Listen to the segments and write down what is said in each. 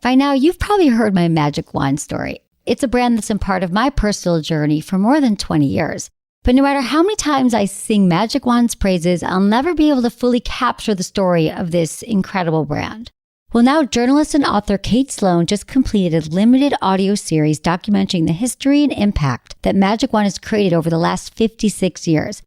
By now, you've probably heard my magic wand story. It's a brand that's been part of my personal journey for more than 20 years. But no matter how many times I sing Magic Wand's praises, I'll never be able to fully capture the story of this incredible brand. Well, now journalist and author Kate Sloan just completed a limited audio series documenting the history and impact that Magic Wand has created over the last 56 years.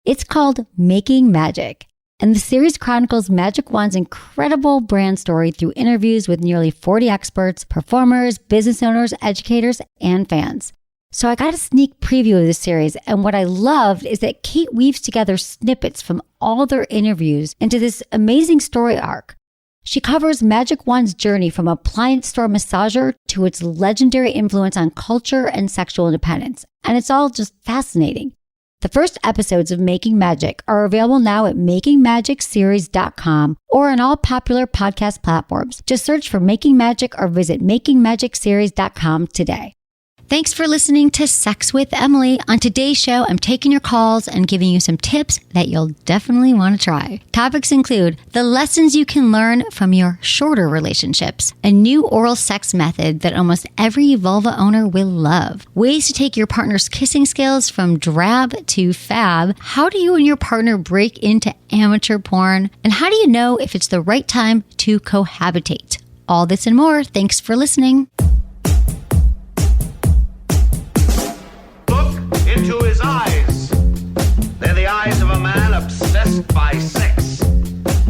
It's called Making Magic. And the series chronicles Magic Wand's incredible brand story through interviews with nearly 40 experts, performers, business owners, educators, and fans. So I got a sneak preview of this series, and what I loved is that Kate weaves together snippets from all their interviews into this amazing story arc. She covers Magic Wand's journey from appliance store massager to its legendary influence on culture and sexual independence, and it's all just fascinating. The first episodes of Making Magic are available now at makingmagicseries.com or on all popular podcast platforms. Just search for Making Magic or visit makingmagicseries.com today. Thanks for listening to Sex with Emily. On today's show, I'm taking your calls and giving you some tips that you'll definitely want to try. Topics include the lessons you can learn from your shorter relationships, a new oral sex method that almost every vulva owner will love, ways to take your partner's kissing skills from drab to fab, how do you and your partner break into amateur porn, and how do you know if it's the right time to cohabitate? All this and more. Thanks for listening. Into his eyes. They're the eyes of a man obsessed by sex.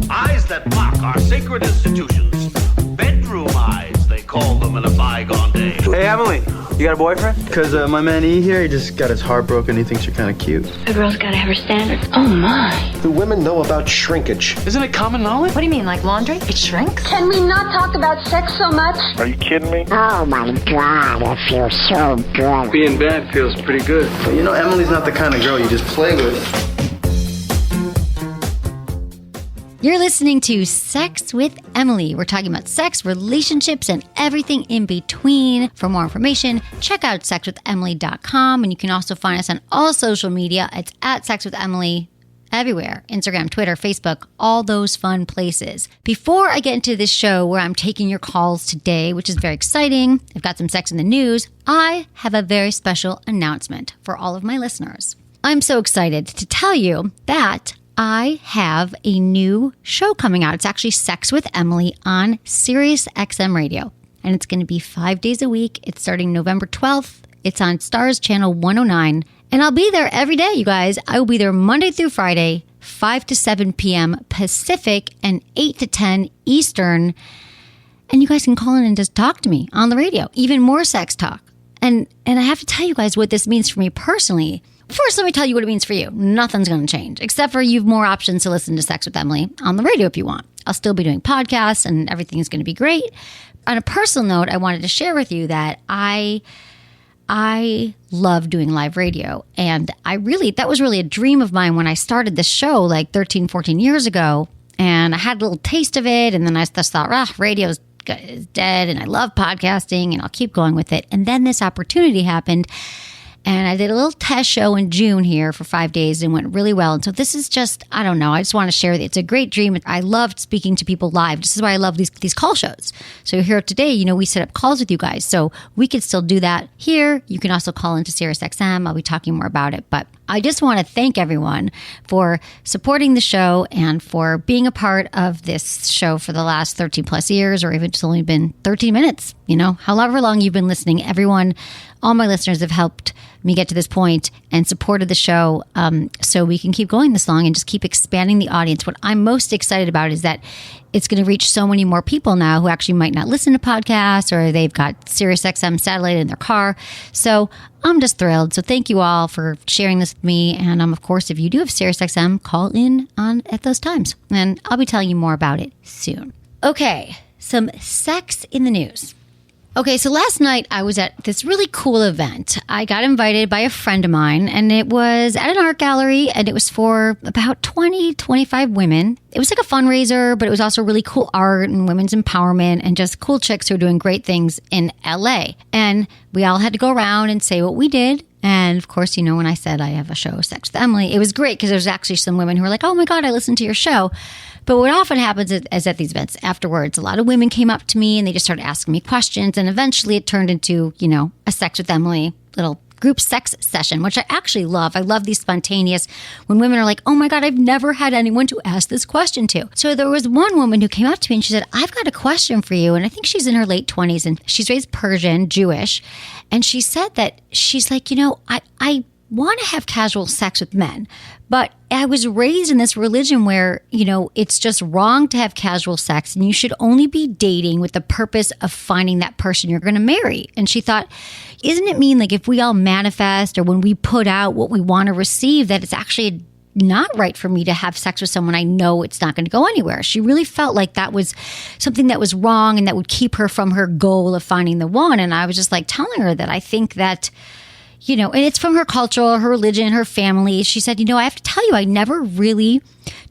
Eyes that mock our sacred institutions. Bedroom eyes, they call them in a bygone day. Hey, Emily, you got a boyfriend? Because my man E here, he just got his heart broken. He thinks you're kind of cute. A girl's got to have her standards. Oh, my. Do women know about shrinkage? Isn't it common knowledge? What do you mean, like laundry? It shrinks? Can we not talk about sex so much? Are you kidding me? Oh my God, it feels so good. Being bad feels pretty good. But you know, Emily's not the kind of girl you just play with. You're listening to Sex with Emily. We're talking about sex, relationships, and everything in between. For more information, check out sexwithemily.com. And you can also find us on all social media. It's at Sex with Emily everywhere. Instagram, Twitter, Facebook, all those fun places. Before I get into this show where I'm taking your calls today, which is very exciting, I've got some sex in the news, I have a very special announcement for all of my listeners. I'm so excited to tell you that I have a new show coming out. It's actually Sex with Emily on Sirius XM Radio. And it's going to be 5 days a week. It's starting November 12th. It's on Stars Channel 109. And I'll be there every day, you guys. I will be there Monday through Friday, 5 to 7 p.m. Pacific and 8 to 10 Eastern. And you guys can call in and just talk to me on the radio. Even more sex talk. And I have to tell you guys what this means for me personally. First, let me tell you what it means for you. Nothing's going to change, except for you have more options to listen to Sex with Emily on the radio if you want. I'll still be doing podcasts and everything is going to be great. On a personal note, I wanted to share with you that I love doing live radio. And that was really a dream of mine when I started this show like 13, 14 years ago. And I had a little taste of it. And then I just thought, radio is dead. And I love podcasting and I'll keep going with it. And then this opportunity happened. And I did a little test show in June here for 5 days and went really well. And so this is just, I don't know, I just want to share. It's a great dream. I loved speaking to people live. This is why I love these call shows. So here today, we set up calls with you guys. So we could still do that here. You can also call into SiriusXM. I'll be talking more about it. But I just want to thank everyone for supporting the show and for being a part of this show for the last 13 plus years, or even it's only been 13 minutes, however long you've been listening. Everyone, all my listeners have helped me get to this point and supported the show so we can keep going this long and just keep expanding the audience. What I'm most excited about is that it's going to reach so many more people now who actually might not listen to podcasts, or they've got SiriusXM satellite in their car. So I'm just thrilled. So thank you all for sharing this with me. And of course, if you do have SiriusXM, call in at those times. And I'll be telling you more about it soon. Okay, some sex in the news. Okay, so last night I was at this really cool event. I got invited by a friend of mine, and it was at an art gallery, and it was for about 20, 25 women. It was like a fundraiser, but it was also really cool art and women's empowerment and just cool chicks who are doing great things in LA. And we all had to go around and say what we did. And of course, when I said I have a show, Sex with Emily, it was great because there was actually some women who were like, oh my God, I listened to your show. But what often happens is at these events afterwards, a lot of women came up to me and they just started asking me questions. And eventually it turned into, a Sex with Emily little group sex session, which I actually love. I love these spontaneous, when women are like, oh my God, I've never had anyone to ask this question to. So there was one woman who came up to me and she said, I've got a question for you. And I think she's in her late 20s and she's raised Persian, Jewish. And she said that she's like, I want to have casual sex with men, but I was raised in this religion where, it's just wrong to have casual sex and you should only be dating with the purpose of finding that person you're going to marry. And she thought, isn't it mean like if we all manifest or when we put out what we want to receive, that it's actually not right for me to have sex with someone I know it's not going to go anywhere? She really felt like that was something that was wrong and that would keep her from her goal of finding the one. And I was just like telling her that I think that, and it's from her culture, her religion, her family. She said, I have to tell you, I never really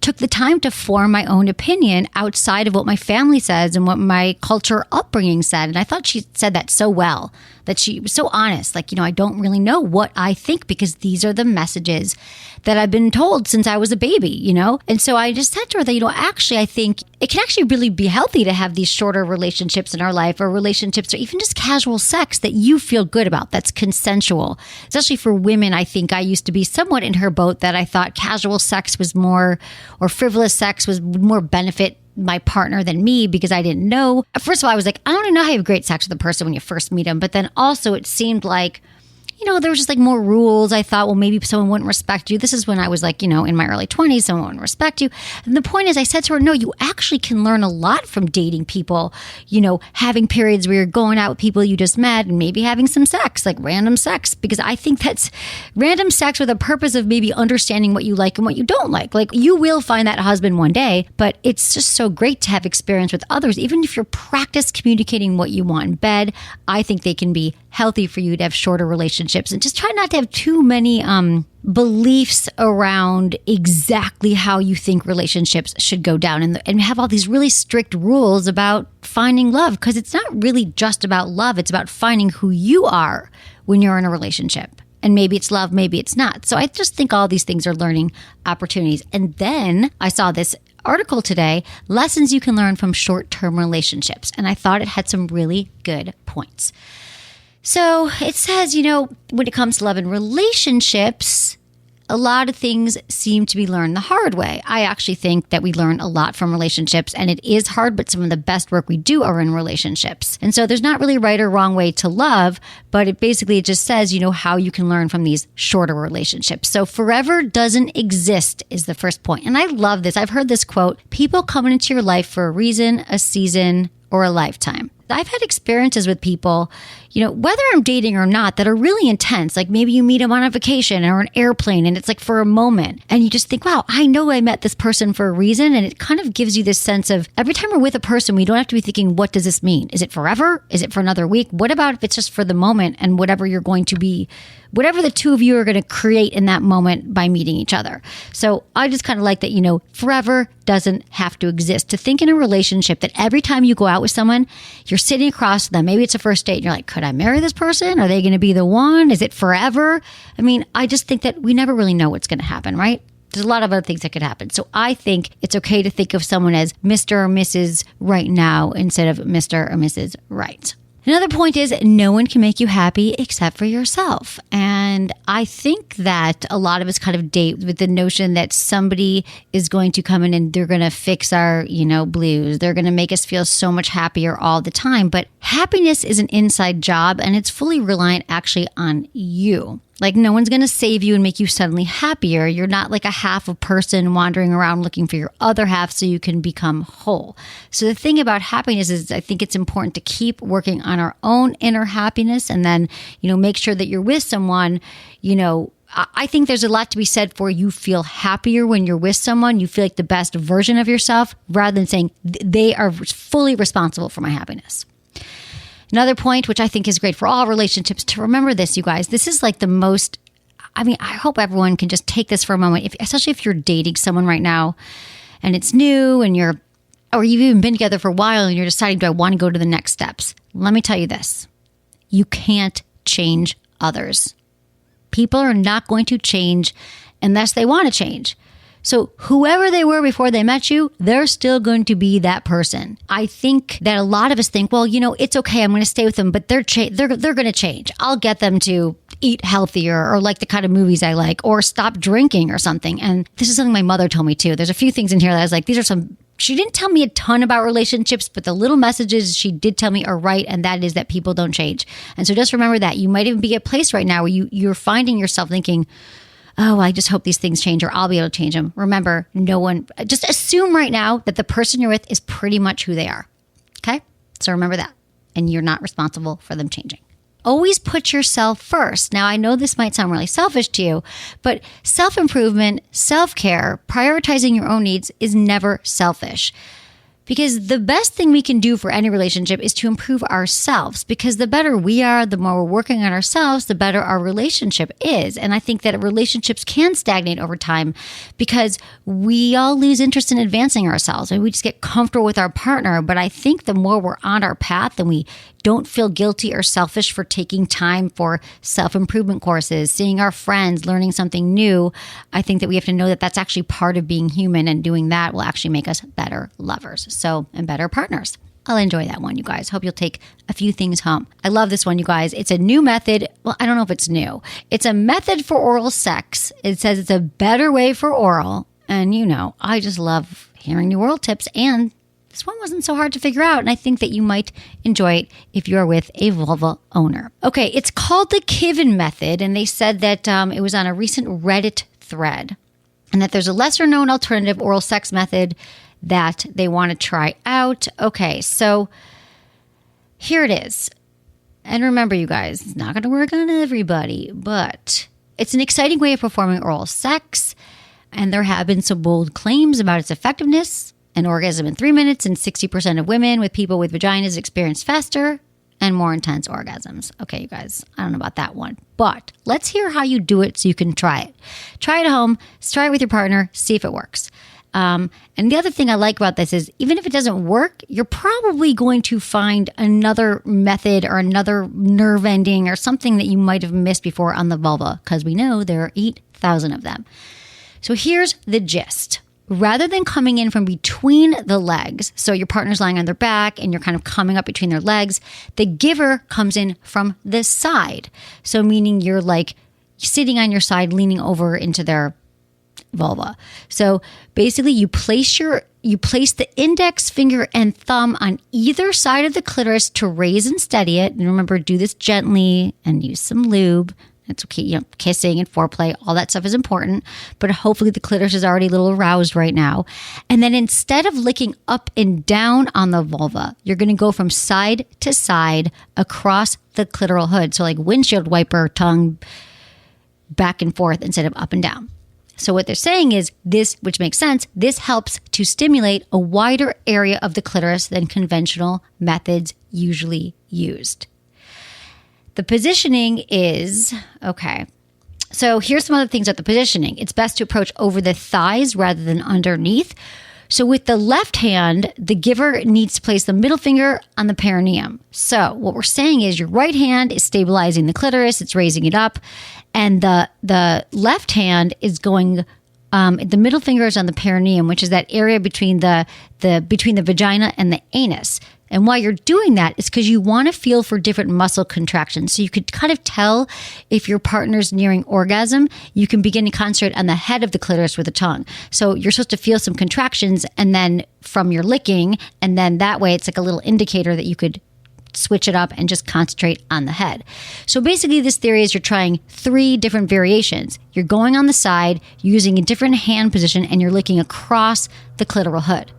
took the time to form my own opinion outside of what my family says and what my culture upbringing said. And I thought she said that so well, that she was so honest. Like, I don't really know what I think because these are the messages that I've been told since I was a baby, And so I just said to her that, actually, I think it can actually really be healthy to have these shorter relationships in our life, or relationships or even just casual sex that you feel good about, that's consensual. Especially for women, I think I used to be somewhat in her boat that I thought casual sex was more, or frivolous sex would more benefit my partner than me because I didn't know. First of all, I was like, I don't know how you have great sex with a person when you first meet them. But then also it seemed like, there was just like more rules. I thought, well, maybe someone wouldn't respect you. This is when I was like, in my early 20s, someone wouldn't respect you. And the point is, I said to her, no, you actually can learn a lot from dating people, having periods where you're going out with people you just met and maybe having some sex, like random sex, because I think that's random sex with a purpose of maybe understanding what you like and what you don't like. Like you will find that husband one day, but it's just so great to have experience with others. Even if you're practice communicating what you want in bed, I think they can be healthy for you to have shorter relationships, and just try not to have too many beliefs around exactly how you think relationships should go down, and have all these really strict rules about finding love, because it's not really just about love. It's about finding who you are when you're in a relationship. And maybe it's love, maybe it's not. So I just think all these things are learning opportunities. And then I saw this article today, lessons you can learn from short-term relationships. And I thought it had some really good points. So it says, when it comes to love and relationships, a lot of things seem to be learned the hard way. I actually think that we learn a lot from relationships, and it is hard, but some of the best work we do are in relationships. And so there's not really a right or wrong way to love, but it just says, how you can learn from these shorter relationships. So forever doesn't exist is the first point. And I love this. I've heard this quote, people come into your life for a reason, a season, or a lifetime. I've had experiences with people, whether I'm dating or not, that are really intense. Like maybe you meet them on a vacation or an airplane and it's like for a moment and you just think, wow, I know I met this person for a reason. And it kind of gives you this sense of every time we're with a person, we don't have to be thinking, what does this mean? Is it forever? Is it for another week? What about if it's just for the moment and whatever you're going to be, whatever the two of you are going to create in that moment by meeting each other. So I just kind of like that, forever doesn't have to exist. To think in a relationship that every time you go out with someone, you're sitting across them. Maybe it's a first date and you're like, could I marry this person? Are they going to be the one? Is it forever? I mean, I just think that we never really know what's going to happen, right? There's a lot of other things that could happen. So I think it's okay to think of someone as Mr. or Mrs. Right now instead of Mr. or Mrs. Right. Another point is no one can make you happy except for yourself. And I think that a lot of us kind of date with the notion that somebody is going to come in and they're going to fix our, blues. They're going to make us feel so much happier all the time. But happiness is an inside job and it's fully reliant actually on you. Like no one's going to save you and make you suddenly happier. You're not like a half a person wandering around looking for your other half so you can become whole. So the thing about happiness is I think it's important to keep working on our own inner happiness and then, make sure that you're with someone, I think there's a lot to be said for you feel happier when you're with someone. You feel like the best version of yourself rather than saying they are fully responsible for my happiness. Another point, which I think is great for all relationships, to remember this, you guys, this is like the most, I hope everyone can just take this for a moment, especially if you're dating someone right now and it's new and or you've even been together for a while and you're deciding, do I want to go to the next steps? Let me tell you this, you can't change others. People are not going to change unless they want to change. So whoever they were before they met you, they're still going to be that person. I think that a lot of us think, well, it's okay. I'm going to stay with them, but they're going to change. I'll get them to eat healthier or like the kind of movies I like or stop drinking or something. And this is something my mother told me too. There's a few things in here that I was like, she didn't tell me a ton about relationships, but the little messages she did tell me are right. And that is that people don't change. And so just remember that. You might even be at a place right now where you're finding yourself thinking, oh, I just hope these things change or I'll be able to change them. Remember, just assume right now that the person you're with is pretty much who they are. Okay? So remember that. And you're not responsible for them changing. Always put yourself first. Now, I know this might sound really selfish to you, but self-improvement, self-care, prioritizing your own needs is never selfish. Because the best thing we can do for any relationship is to improve ourselves. Because the better we are, the more we're working on ourselves, the better our relationship is. And I think that relationships can stagnate over time because we all lose interest in advancing ourselves and we just get comfortable with our partner. But I think the more we're on our path and we don't feel guilty or selfish for taking time for self-improvement courses, seeing our friends, learning something new, I think that we have to know that that's actually part of being human, and doing that will actually make us better lovers. And better partners. I'll enjoy that one, you guys. Hope you'll take a few things home. I love this one, you guys. It's a new method. Well, I don't know if it's new. It's a method for oral sex. It says it's a better way for oral. And I just love hearing new oral tips. And this one wasn't so hard to figure out. And I think that you might enjoy it if you're with a vulva owner. Okay, it's called the Kivin method. And they said that it was on a recent Reddit thread. And that there's a lesser known alternative oral sex method that they want to try out. Okay, so here it is. And remember, you guys, it's not going to work on everybody, but it's an exciting way of performing oral sex. And there have been some bold claims about its effectiveness. An orgasm in 3 minutes, and 60% of women with people with vaginas experience faster and more intense orgasms. Okay, you guys, I don't know about that one, but let's hear how you do it so you can try it. Try it at home, try it with your partner, see if it works. And the other thing I like about this is even if it doesn't work, you're probably going to find another method or another nerve ending or something that you might have missed before on the vulva, because we know there are 8,000 of them. So here's the gist. Rather than coming in from between the legs, so your partner's lying on their back and you're kind of coming up between their legs, the giver comes in from the side. So meaning you're like sitting on your side, leaning over into their vulva. So basically you place the index finger and thumb on either side of the clitoris to raise and steady it. And remember, do this gently and use some lube. It's okay, kissing and foreplay, all that stuff is important, but hopefully the clitoris is already a little aroused right now. And then instead of licking up and down on the vulva, you're going to go from side to side across the clitoral hood. So like windshield wiper tongue back and forth instead of up and down. So what they're saying is this, which makes sense, this helps to stimulate a wider area of the clitoris than conventional methods usually used. The positioning is, okay, so here's some other things about the positioning. It's best to approach over the thighs rather than underneath. So with the left hand, the giver needs to place the middle finger on the perineum. So what we're saying is your right hand is stabilizing the clitoris, it's raising it up, and the left hand is going, the middle finger is on the perineum, which is that area between the vagina and the anus. And why you're doing that is because you want to feel for different muscle contractions. So you could kind of tell if your partner's nearing orgasm, you can begin to concentrate on the head of the clitoris with the tongue. So you're supposed to feel some contractions and then from your licking, and then that way it's like a little indicator that you could switch it up and just concentrate on the head. So basically this theory is you're trying 3 different variations. You're going on the side, using a different hand position, and you're licking across the clitoral hood.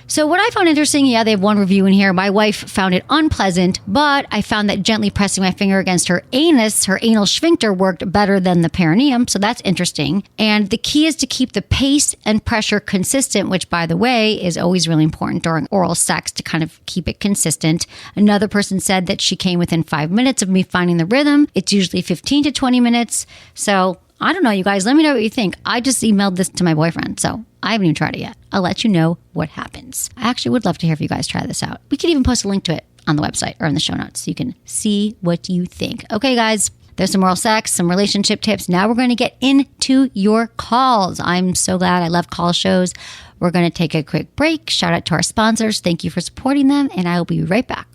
So what I found interesting, they have one review in here. My wife found it unpleasant, but I found that gently pressing my finger against her anus, her anal sphincter, worked better than the perineum. So that's interesting. And the key is to keep the pace and pressure consistent, which, by the way, is always really important during oral sex to kind of keep it consistent. Another person said that she came within 5 minutes of me finding the rhythm. It's usually 15 to 20 minutes. So I don't know, you guys. Let me know what you think. I just emailed this to my boyfriend, so I haven't even tried it yet. I'll let you know what happens. I actually would love to hear if you guys try this out. We could even post a link to it on the website or in the show notes so you can see what you think. Okay, guys, There's some oral sex, some relationship tips. Now we're going to get into your calls. I'm so glad. I love call shows. We're going to take a quick break. Shout out to our sponsors. Thank you for supporting them, and I will be right back.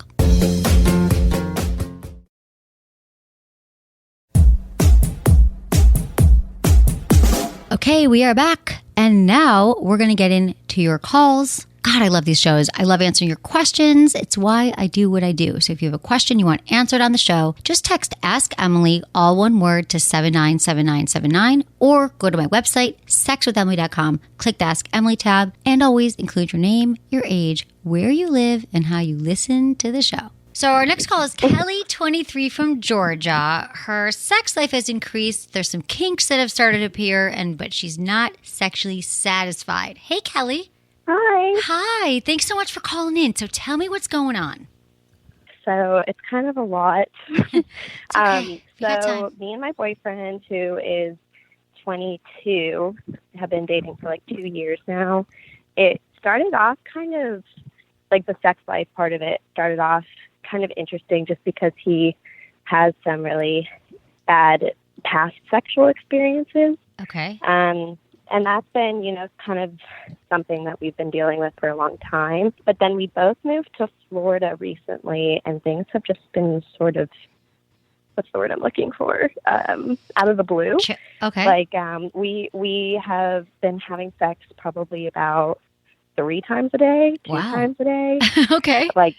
Okay, we are back, and now we're going to get into your calls. God, I love these shows. I love answering your questions. It's why I do what I do. So if you have a question you want answered on the show, just text Ask Emily, all one word, to 797979, or go to my website, sexwithemily.com, click the Ask Emily tab, and always include your name, your age, where you live, and how you listen to the show. So our next call is Kelly, 23, from Georgia. Her sex life has increased. There's some kinks that have started to appear, but she's not sexually satisfied. Hey, Kelly. Hi. Hi. Thanks so much for calling in. So tell me what's going on. So it's kind of a lot. It's okay. So me and my boyfriend, who is 22, have been dating for like 2 years now. It started off kind of like the sex life part of it started off kind of interesting just because he has some really bad past sexual experiences. Okay. And that's been, kind of something that we've been dealing with for a long time. But then we both moved to Florida recently, and things have just been sort of, what's the word I'm looking for? Out of the blue. Okay. Like, we have been having sex probably about 3 times a day, 2 times a day. Okay. Like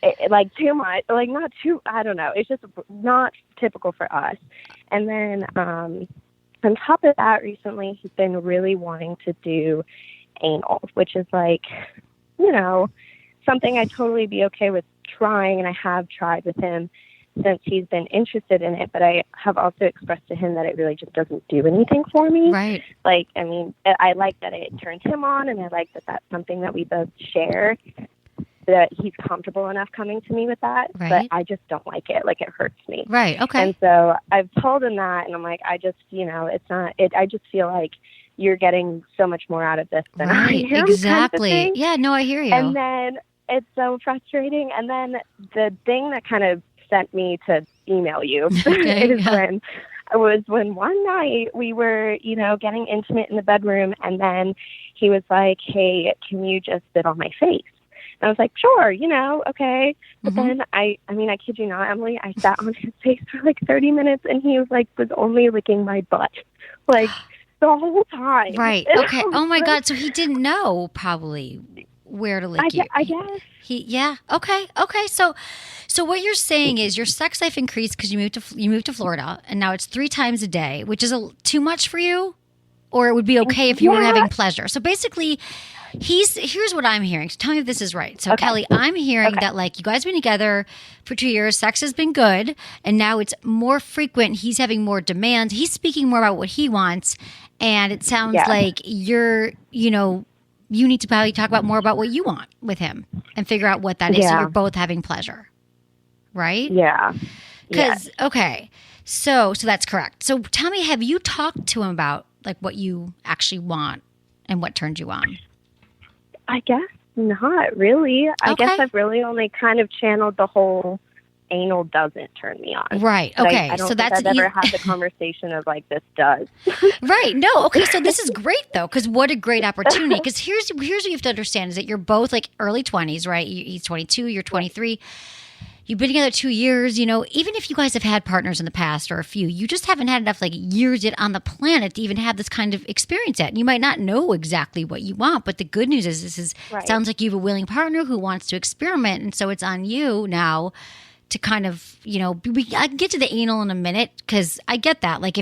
too much, like not too, I don't know. It's just not typical for us. And then, on top of that, recently he's been really wanting to do anal, which is like, something I'd totally be okay with trying. And I have tried with him since he's been interested in it, but I have also expressed to him that it really just doesn't do anything for me. Right. Like, I mean, I like that it turns him on, and I like that that's something that we both share, that he's comfortable enough coming to me with that, right. But I just don't like it. Like, it hurts me. Right. Okay. And so I've told him that, and I'm like, I just, it's not, I just feel like you're getting so much more out of this than I am. Exactly. Kind of yeah, no, I hear you. And then it's so frustrating. And then the thing that kind of sent me to email you when one night we were, getting intimate in the bedroom, and then he was like, hey, can you just sit on my face? And I was like, sure, okay. But then I kid you not, Emily, I sat on his face for like 30 minutes, and he was only licking my butt, like the whole time. Right. Okay. Oh my God. So he didn't know probably where to lick you. I guess. Yeah. Okay. So what you're saying is your sex life increased because you moved to Florida, and now it's 3 times a day, which is too much for you, or it would be okay if you were having pleasure. So basically, here's what I'm hearing. So tell me if this is right. So okay. Kelly, I'm hearing that like you guys have been together for 2 years, sex has been good, and now it's more frequent. He's having more demands. He's speaking more about what he wants, and it sounds like you need to probably talk about more about what you want with him and figure out what that is. So you're both having pleasure, right? Yeah. Because okay, so that's correct. So tell me, have you talked to him about like what you actually want and what turns you on? I guess not really. I guess I've really only kind of channeled the whole anal doesn't turn me on. Right. But okay. I don't so think that's I've ever had the conversation of like, this does. Right. No. Okay. So this is great though, because what a great opportunity. Because here's what you have to understand is that you're both like early 20s, right? He's 22, you're 23. You've been together 2 years, even if you guys have had partners in the past or a few, you just haven't had enough like years yet on the planet to even have this kind of experience yet. And you might not know exactly what you want, but the good news is sounds like you have a willing partner who wants to experiment. And so it's on you now to kind of, I can get to the anal in a minute because I get that. Like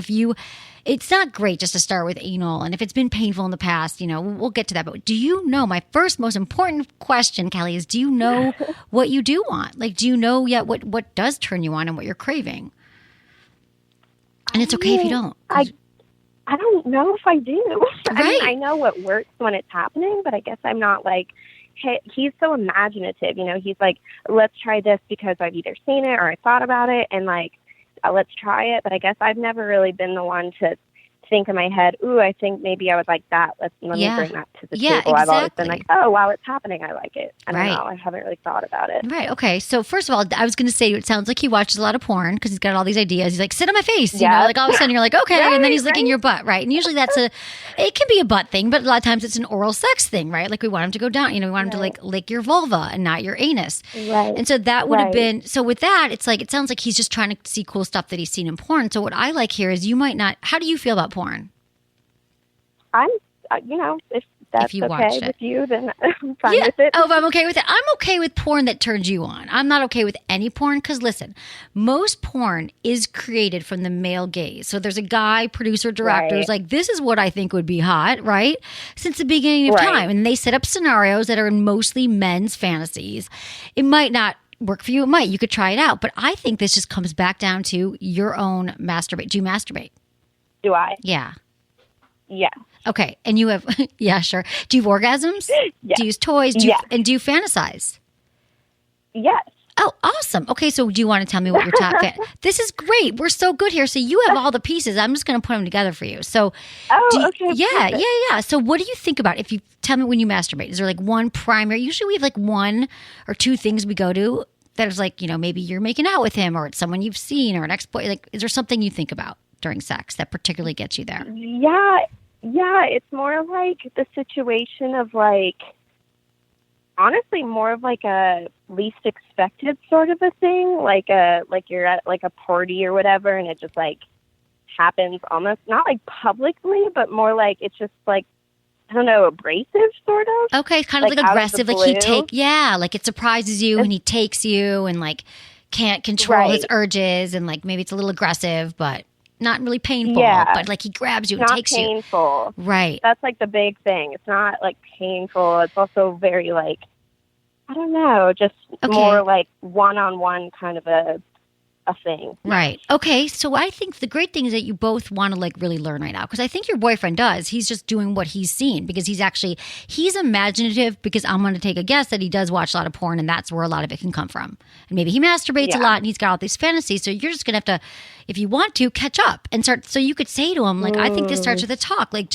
it's not great just to start with anal. And if it's been painful in the past, we'll get to that. But do you know, my first most important question, Kelly, is do you know what you do want? Like, do you know yet what does turn you on and what you're craving? And it's okay if you don't. I don't know if I do. Right. I mean, I know what works when it's happening, but I guess I'm not like, hey, he's so imaginative. He's like, let's try this because I've either seen it or I thought about it, and like, let's try it. But I guess I've never really been the one to think in my head, ooh, I think maybe I would like that. Let me bring that to the table. I've always been like, oh, while it's happening, I like it. I don't know. I haven't really thought about it. Right. Okay. So first of all, I was going to say, it sounds like he watches a lot of porn because he's got all these ideas. He's like, sit on my face. You know, like all of a sudden you're like, okay. And then he's licking your butt. Right. And usually it can be a butt thing, but a lot of times it's an oral sex thing, right? Like we want him to go down, we want him to like lick your vulva and not your anus. Right. And so that would have been, so with that, it's like, it sounds like he's just trying to see cool stuff that he's seen in porn. So what I like here is you might not, how do you feel about porn? I'm, if that's if you okay with you, then I'm fine with it. Oh, if I'm okay with it. I'm okay with porn that turns you on. I'm not okay with any porn because, listen, most porn is created from the male gaze. So there's a guy, producer, director who's like, this is what I think would be hot, right? Since the beginning of time. And they set up scenarios that are mostly men's fantasies. It might not work for you. It might. You could try it out. But I think this just comes back down to your own masturbate. Do you masturbate? Do I? Yeah. Yeah. Okay. And you have, yeah, sure. Do you have orgasms? Yeah. Do you use toys? And do you fantasize? Yes. Oh, awesome. Okay. So do you want to tell me what your top This is great. We're so good here. So you have all the pieces. I'm just going to put them together for you. So, okay. Yeah. So what do you think about if you tell me when you masturbate? Is there like one primary? Usually we have like one or two things we go to that is like, maybe you're making out with him or it's someone you've seen or an ex-boy. Like, is there something you think about during sex that particularly gets you there? Yeah, it's more like the situation of like, honestly, more of like a least expected sort of a thing. Like you're at like a party or whatever, and it just like happens almost not like publicly, but more like it's just like, I don't know, abrasive sort of. Okay, kind of like aggressive. Like like it surprises you and he takes you and like can't control his urges and like maybe it's a little aggressive, but not really painful, but like he grabs you and takes you. Not painful. Right. That's like the big thing. It's not like painful. It's also very like, I don't know, just more like one-on-one kind of a thing. Right. Okay. So I think the great thing is that you both want to like really learn right now because I think your boyfriend does. He's just doing what he's seen because he's imaginative because I'm going to take a guess that he does watch a lot of porn and that's where a lot of it can come from. And maybe he masturbates a lot and he's got all these fantasies. So you're just going to have to, if you want to, catch up and start. So you could say to him, like, I think this starts with a talk, like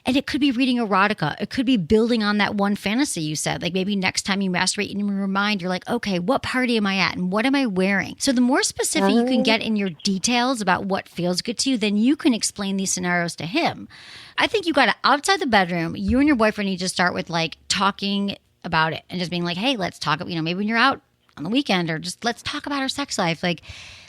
and it could be reading erotica. It could be building on that one fantasy you said. Like maybe next time you masturbate and you remind, you're like, okay, what party am I at and what am I wearing? So the more specific you can get in your details about what feels good to you, then you can explain these scenarios to him. I think you got to, outside the bedroom, you and your boyfriend need to start with like talking about it and just being like, hey, let's talk, maybe when you're out on the weekend or just let's talk about our sex life. Like,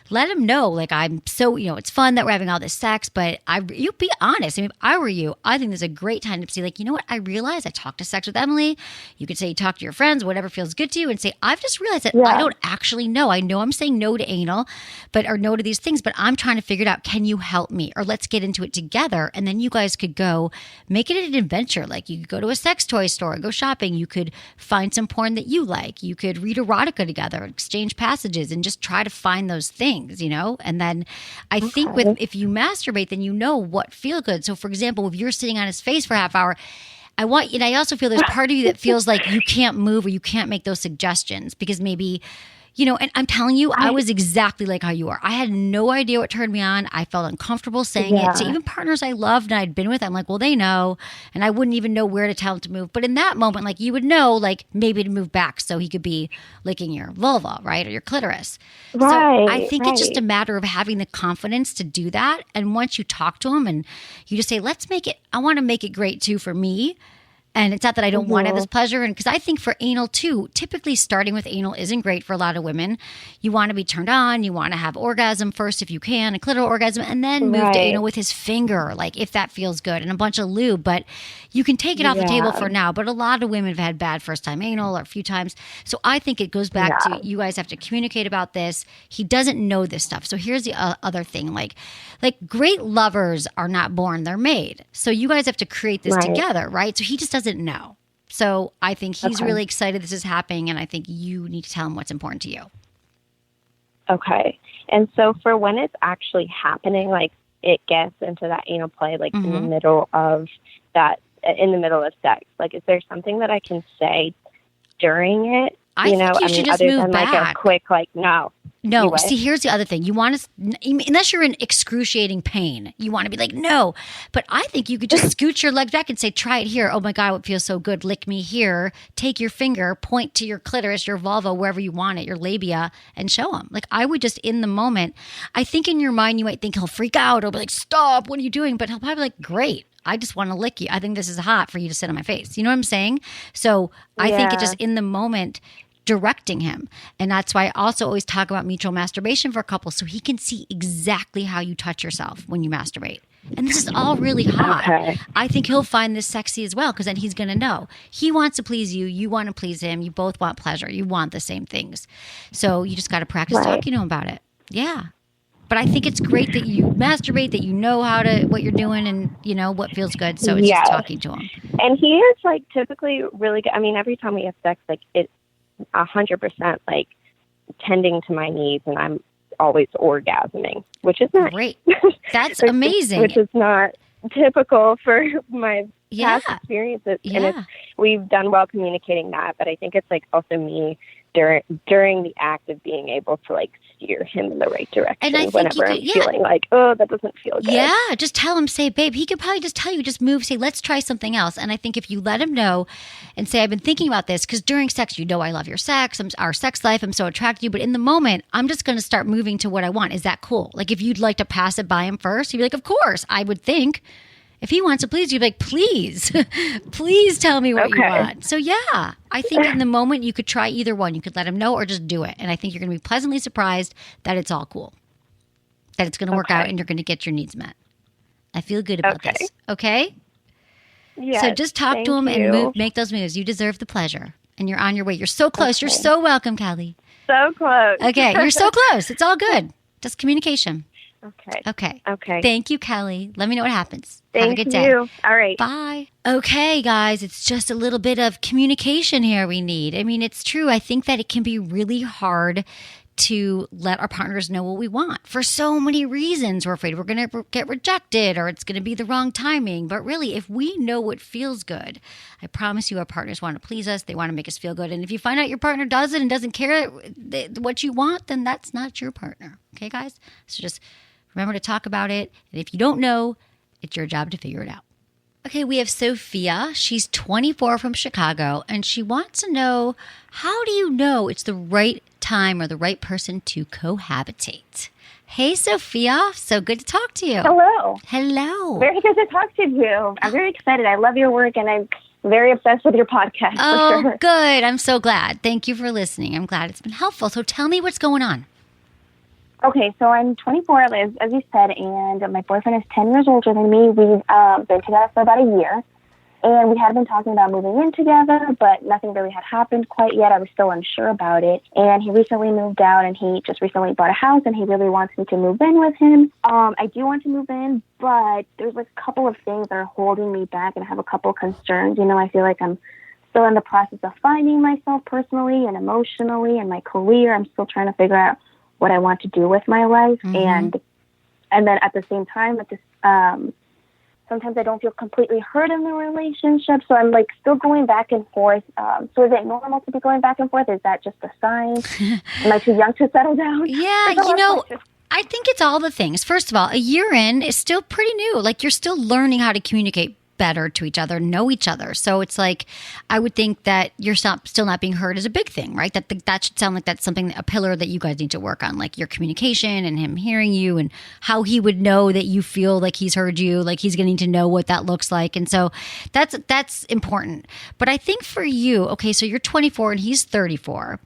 let him know, like, I'm so, it's fun that we're having all this sex, but you be honest. I mean, if I were you, I think there's a great time to say, like, you know what? I realized I talked to sex with Emily. You could say you talk to your friends, whatever feels good to you, and say, I've just realized that I don't actually know. I know I'm saying no to anal, or no to these things, but I'm trying to figure it out. Can you help me? Or let's get into it together. And then you guys could go make it an adventure. Like, you could go to a sex toy store, go shopping. You could find some porn that you like. You could read erotica together, exchange passages, and just try to find those things. And then I think if you masturbate, then you know what feel good. So for example, if you're sitting on his face for a half hour, I also feel there's part of you that feels like you can't move or you can't make those suggestions because maybe, and I'm telling you, I was exactly like how you are. I had no idea what turned me on. I felt uncomfortable saying it to even partners I loved and I'd been with. I'm like, well, they know. And I wouldn't even know where to tell him to move. But in that moment, like you would know, like maybe to move back so he could be licking your vulva, right? Or your clitoris. Right, so I think it's just a matter of having the confidence to do that. And once you talk to him and you just say, I want to make it great too for me. And it's not that I don't want to have this pleasure. And because I think for anal too, typically starting with anal isn't great for a lot of women. You want to be turned on. You want to have orgasm first if you can, a clitoral orgasm, and then move to anal with his finger, like if that feels good, and a bunch of lube. But you can take it off the table for now. But a lot of women have had bad first time anal or a few times. So I think it goes back to you guys have to communicate about this. He doesn't know this stuff. So here's the other thing. Like great lovers are not born, they're made. So you guys have to create this together, right? So he just doesn't know. So I think he's really excited this is happening, and I think you need to tell him what's important to you. Okay. And so for when it's actually happening, like it gets into that anal play, like in the middle of sex, like is there something that I can say during it I think you should just other move than back. like a quick, like, no. No, Anyway. see, here's the other thing. You want to, unless you're in excruciating pain, you want to be like, no. But I think you could just scoot your legs back and say, try it here. Oh my God, it feels so good. Lick me here. Take your finger, point to your clitoris, your vulva, wherever you want it, your labia, and show him. Like, I would just, in the moment, I think in your mind, you might think he'll freak out or be like, stop, what are you doing? But he'll probably be like, great. I just want to lick you. I think this is hot for you to sit on my face. You know what I'm saying? So I think it just, in the moment, directing him. And that's why I also always talk about mutual masturbation for couples, so he can see exactly how you touch yourself when you masturbate. And this is all really hot. Okay. I think he'll find this sexy as well, because then he's going to know. He wants to please you. You want to please him. You both want pleasure. You want the same things. So you just got to practice talking to him about it. Yeah. But I think it's great that you masturbate, that you know what you're doing and, you know, what feels good. So it's just talking to him. And he is, like, typically really good. I mean, every time we have sex, like, it's 100% like tending to my needs, and I'm always orgasming, which is not great. That's amazing. Which is not typical for my past experiences. Yeah. And we've done well communicating that, but I think it's like also me during the act of being able to like steer him in the right direction. And I think whenever I'm feeling like, oh, that doesn't feel good. Yeah, just tell him, say, babe, he could probably just tell you, just move, say, let's try something else. And I think if you let him know and say, I've been thinking about this, because during sex, you know I love your sex, our sex life, I'm so attracted to you, but in the moment, I'm just going to start moving to what I want. Is that cool? Like, if you'd like to pass it by him first, he'd be like, of course, I would think. If he wants to please you, like, please, please tell me what you want. So, yeah, I think in the moment you could try either one. You could let him know or just do it. And I think you're going to be pleasantly surprised that it's all cool, that it's going to work out and you're going to get your needs met. I feel good about this. Okay? Yeah. So just talk to him and make those moves. You deserve the pleasure. And you're on your way. You're so close. You're so welcome, Callie. So close. Okay, you're so close. It's all good. Just communication. Okay. Thank you, Kelly. Let me know what happens. Thank Have a good day. you. All right. Bye. Okay, guys, it's just a little bit of communication here we need. I mean, it's true. I think that it can be really hard to let our partners know what we want for so many reasons. We're afraid we're going to get rejected or it's going to be the wrong timing. But really, if we know what feels good, I promise you our partners want to please us. They want to make us feel good. And if you find out your partner does it and doesn't care what you want, then that's not your partner. Okay, guys? So just remember to talk about it. And if you don't know, it's your job to figure it out. Okay, we have Sophia. She's 24 from Chicago, and she wants to know, how do you know it's the right time or the right person to cohabitate? Hey, Sophia. So good to talk to you. Hello. Hello. Very good to talk to you. I'm very excited. I love your work, and I'm very obsessed with your podcast. Oh, for sure. good. I'm so glad. Thank you for listening. I'm glad it's been helpful. So tell me what's going on. Okay, so I'm 24, as you said, and my boyfriend is 10 years older than me. We've been together for about a year, and we had been talking about moving in together, but nothing really had happened quite yet. I was still unsure about it, and he recently moved out, and he just recently bought a house, and he really wants me to move in with him. I do want to move in, but there's like a couple of things that are holding me back, and I have a couple of concerns. You know, I feel like I'm still in the process of finding myself personally and emotionally, and my career. I'm still trying to figure out what I want to do with my life. And then at the same time, sometimes I don't feel completely hurt in the relationship. So I'm like still going back and forth. So is it normal to be going back and forth? Is that just a sign? Am I too young to settle down? Yeah, you know, I think it's all the things. First of all, a year in is still pretty new. Like, you're still learning how to communicate better to each other, know each other. So it's like, I would think that you're still not being heard is a big thing, right? That should sound like that's something, a pillar that you guys need to work on, like your communication and him hearing you and how he would know that you feel like he's heard you, like he's getting to know what that looks like. And so that's important. But I think for you, okay, so you're 24 and he's 34.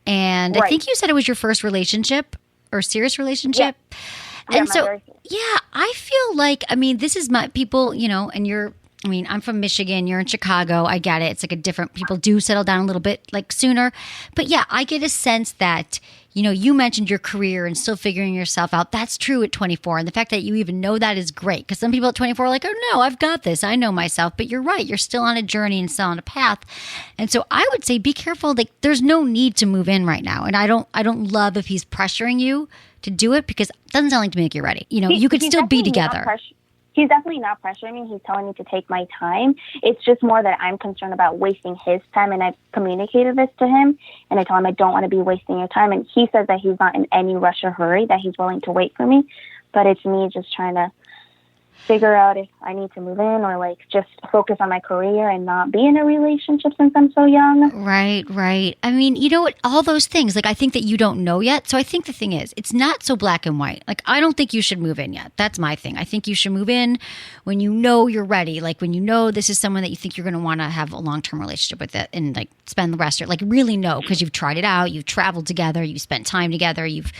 And I think you said it was your first relationship or serious relationship. Yeah. And so, yeah, I feel like, I mean, this is my people, you know, and I'm from Michigan, you're in Chicago. I get it. It's like a different, people do settle down a little bit like sooner. But yeah, I get a sense that, you know, you mentioned your career and still figuring yourself out. That's true at 24. And the fact that you even know that is great. Because some people at 24 are like, oh no, I've got this. I know myself. But you're right. You're still on a journey and still on a path. And so I would say be careful. Like, there's no need to move in right now. And I don't love if he's pressuring you to do it, because it doesn't sound like to me like you're ready. You know, you could still be together. he's definitely not pressuring me. He's telling me to take my time. It's just more that I'm concerned about wasting his time, and I've communicated this to him, and I told him I don't want to be wasting your time, and he says that he's not in any rush or hurry, that he's willing to wait for me, but it's me just trying to figure out if I need to move in or like just focus on my career and not be in a relationship since I'm so young. Right, right. I mean, you know what? All those things, like I think that you don't know yet. So I think the thing is, it's not so black and white. Like I don't think you should move in yet. That's my thing. I think you should move in when you know you're ready. Like when you know this is someone that you think you're going to want to have a long-term relationship with it and like spend the rest of it. Like really know because you've tried it out. You've traveled together. You've spent time together. You've,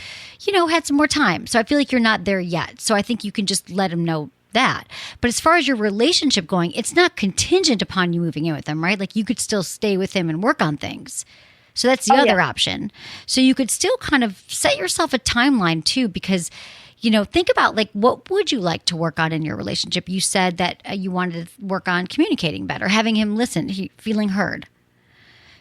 had some more time. So I feel like you're not there yet. So I think you can just let him know that. But as far as your relationship going, it's not contingent upon you moving in with him, right? Like you could still stay with him and work on things. So that's the other option. So you could still kind of set yourself a timeline too, because, think about like, what would you like to work on in your relationship? You said that you wanted to work on communicating better, having him listen, feeling heard.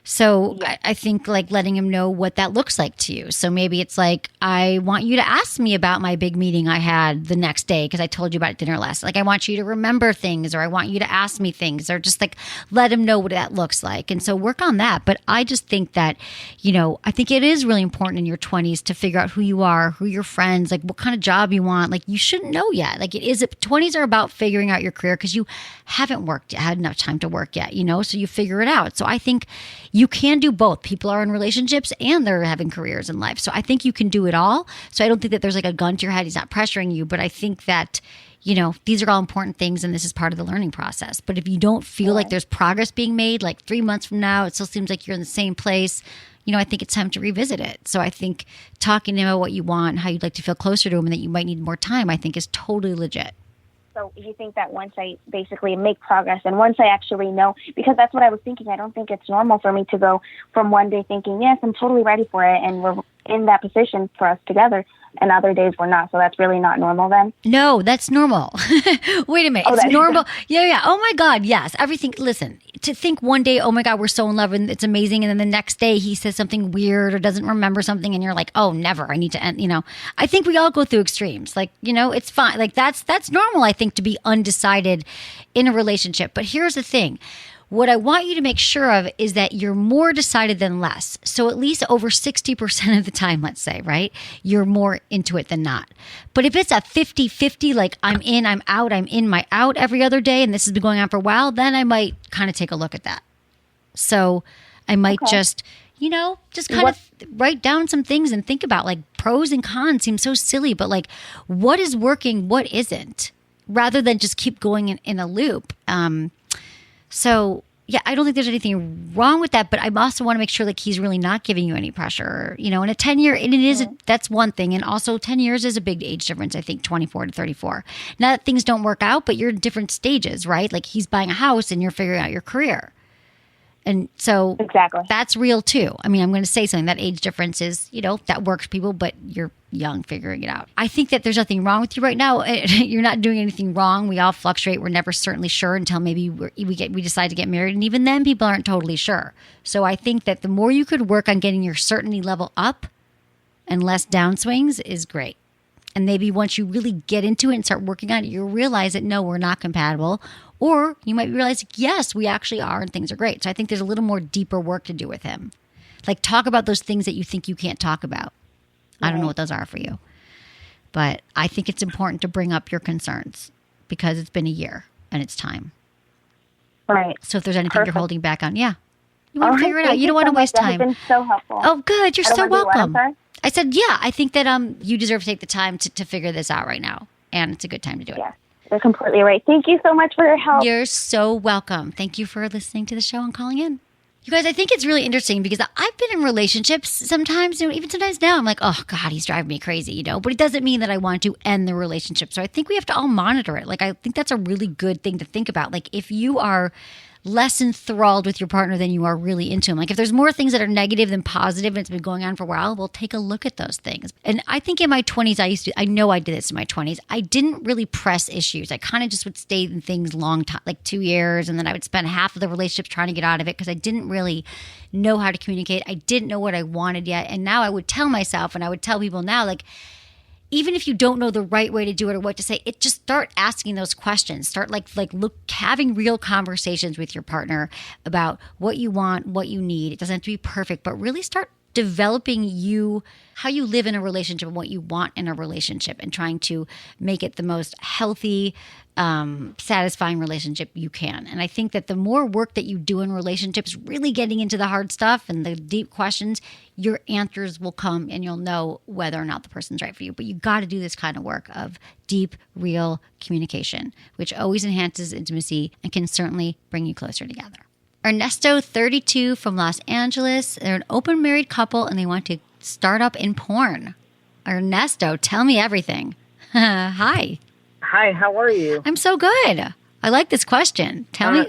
So I think like letting him know what that looks like to you. So maybe it's like, I want you to ask me about my big meeting I had the next day because I told you about it at dinner last. Like I want you to remember things, or I want you to ask me things, or just like let him know what that looks like. And so work on that. But I just think that, I think it is really important in your 20s to figure out who you are, who your friends, like what kind of job you want. Like you shouldn't know yet. Like 20s are about figuring out your career because you haven't had enough time to work yet, so you figure it out. So I think you can do both. People are in relationships and they're having careers in life. So I think you can do it all. So I don't think that there's like a gun to your head. He's not pressuring you, but I think that, these are all important things and this is part of the learning process. But if you don't feel like there's progress being made, like 3 months from now, it still seems like you're in the same place, I think it's time to revisit it. So I think talking to him about what you want, how you'd like to feel closer to him and that you might need more time, I think is totally legit. So you think that once I basically make progress and once I actually know, because that's what I was thinking, I don't think it's normal for me to go from one day thinking, yes, I'm totally ready for it, and we're in that position for us together, and other days we're not. So that's really not normal then? No, that's normal. Wait a minute. It's normal. Yeah. Oh my God. Yes. Everything. Listen, to think one day, oh my God, we're so in love and it's amazing. And then the next day he says something weird or doesn't remember something and you're like, oh, never. I need to end, I think we all go through extremes. Like, it's fine. Like that's normal, I think, to be undecided in a relationship. But here's the thing. What I want you to make sure of is that you're more decided than less. So at least over 60% of the time, let's say, right? You're more into it than not. But if it's a 50-50, like I'm in, I'm out, I'm in, my out every other day, and this has been going on for a while, then I might kind of take a look at that. So I might just kind of write down some things and think about like pros and cons seem so silly, but like what is working, what isn't, rather than just keep going in a loop. So yeah, I don't think there's anything wrong with that, but I also want to make sure like he's really not giving you any pressure, in a 10-year, and that's one thing. And also 10 years is a big age difference, I think 24 to 34. Not that things don't work out, but you're in different stages, right? Like he's buying a house and you're figuring out your career. And so exactly, that's real too. I mean, I'm going to say something, that age difference is, that works for people, but you're young figuring it out. I think that there's nothing wrong with you right now. You're not doing anything wrong. We all fluctuate. We're never certainly sure until maybe we decide to get married. And even then people aren't totally sure. So I think that the more you could work on getting your certainty level up and less downswings is great. And maybe once you really get into it and start working on it, you'll realize that no, we're not compatible. Or you might realize, yes, we actually are and things are great. So I think there's a little more deeper work to do with him. Like talk about those things that you think you can't talk about. I don't know what those are for you. But I think it's important to bring up your concerns because it's been a year and it's time. Right. So if there's anything you're holding back on, you want to figure it out. You don't want to waste time. That has been so helpful. Oh, good. You're so welcome. I said, yeah, I think that you deserve to take the time to figure this out right now. And it's a good time to do it. Yeah. You're completely right. Thank you so much for your help. You're so welcome. Thank you for listening to the show and calling in. You guys, I think it's really interesting because I've been in relationships sometimes, even sometimes now, I'm like, oh God, he's driving me crazy, but it doesn't mean that I want to end the relationship. So I think we have to all monitor it. Like, I think that's a really good thing to think about. Like, if you are less enthralled with your partner than you are really into him. Like if there's more things that are negative than positive and it's been going on for a while, we'll take a look at those things. And I think in my 20s, I know I did this in my 20s. I didn't really press issues. I kind of just would stay in things long time, like 2 years. And then I would spend half of the relationship trying to get out of it because I didn't really know how to communicate. I didn't know what I wanted yet. And now I would tell myself and I would tell people now, like, even if you don't know the right way to do it or what to say, just start asking those questions. Start having real conversations with your partner about what you want, what you need. It doesn't have to be perfect, but really start developing how you live in a relationship and what you want in a relationship, and trying to make it the most healthy, satisfying relationship you can. And I think that the more work that you do in relationships, really getting into the hard stuff and the deep questions, your answers will come and you'll know whether or not the person's right for you. But you got to do this kind of work of deep, real communication, which always enhances intimacy and can certainly bring you closer together. Ernesto, 32, from Los Angeles. They're an open married couple and they want to start up in porn. Ernesto, tell me everything. Hi. Hi, how are you? I'm so good. I like this question. Tell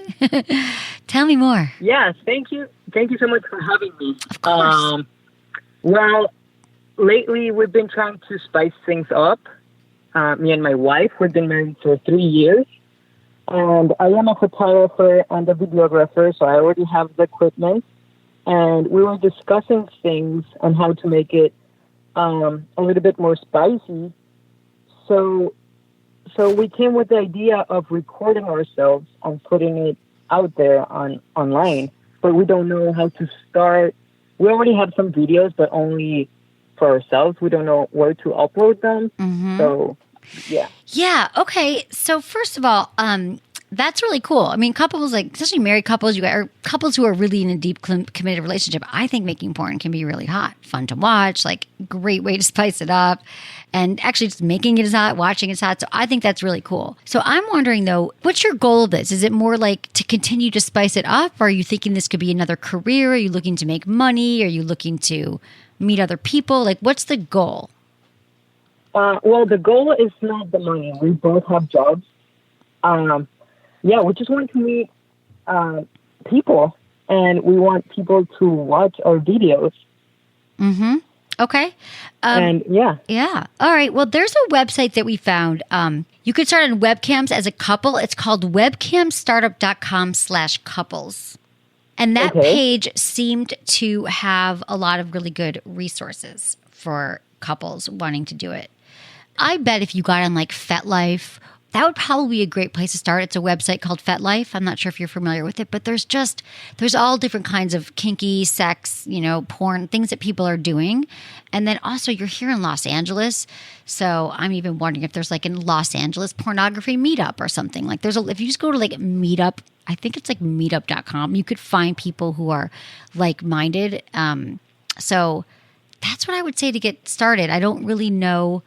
me more. Yes, thank you. Thank you so much for having me. Of course. Well, lately we've been trying to spice things up. Me and my wife, we've been married for 3 years. And I am a photographer and a videographer, so I already have the equipment. And we were discussing things on how to make it a little bit more spicy. So we came with the idea of recording ourselves and putting it out there online. But we don't know how to start. We already have some videos, but only for ourselves. We don't know where to upload them. Mm-hmm. So, yeah. Yeah. Okay. So first of all, that's really cool. I mean, couples, especially married couples, or couples who are really in a deep committed relationship, I think making porn can be really hot, fun to watch, great way to spice it up. And actually just making it is hot, watching it's hot. So I think that's really cool. So I'm wondering though, what's your goal of this? Is it more to continue to spice it up? Or are you thinking this could be another career? Are you looking to make money? Are you looking to meet other people? What's the goal? Well, the goal is not the money. We both have jobs. We just want to meet people, and we want people to watch our videos. Mm-hmm. Okay. Yeah. All right. Well, there's a website that we found. You could start on webcams as a couple. It's called webcamstartup.com/couples. And that page seemed to have a lot of really good resources for couples wanting to do it. I bet if you got on FetLife, that would probably be a great place to start. It's a website called FetLife. I'm not sure if you're familiar with it, but there's all different kinds of kinky sex, porn, things that people are doing. And then also you're here in Los Angeles. So I'm even wondering if there's a Los Angeles pornography meetup or something. If you just go to Meetup, I think it's meetup.com, you could find people who are like-minded. So that's what I would say to get started. I don't really know.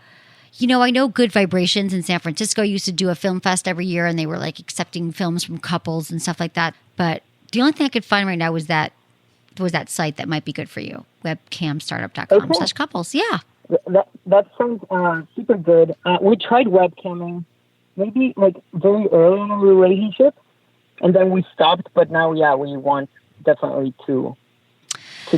I know Good Vibrations in San Francisco used to do a film fest every year, and they were accepting films from couples and stuff like that. But the only thing I could find right now was that site that might be good for you. Webcamstartup.com/couples. Yeah. That sounds super good. We tried webcamming maybe very early in a relationship, and then we stopped. But now, we want definitely to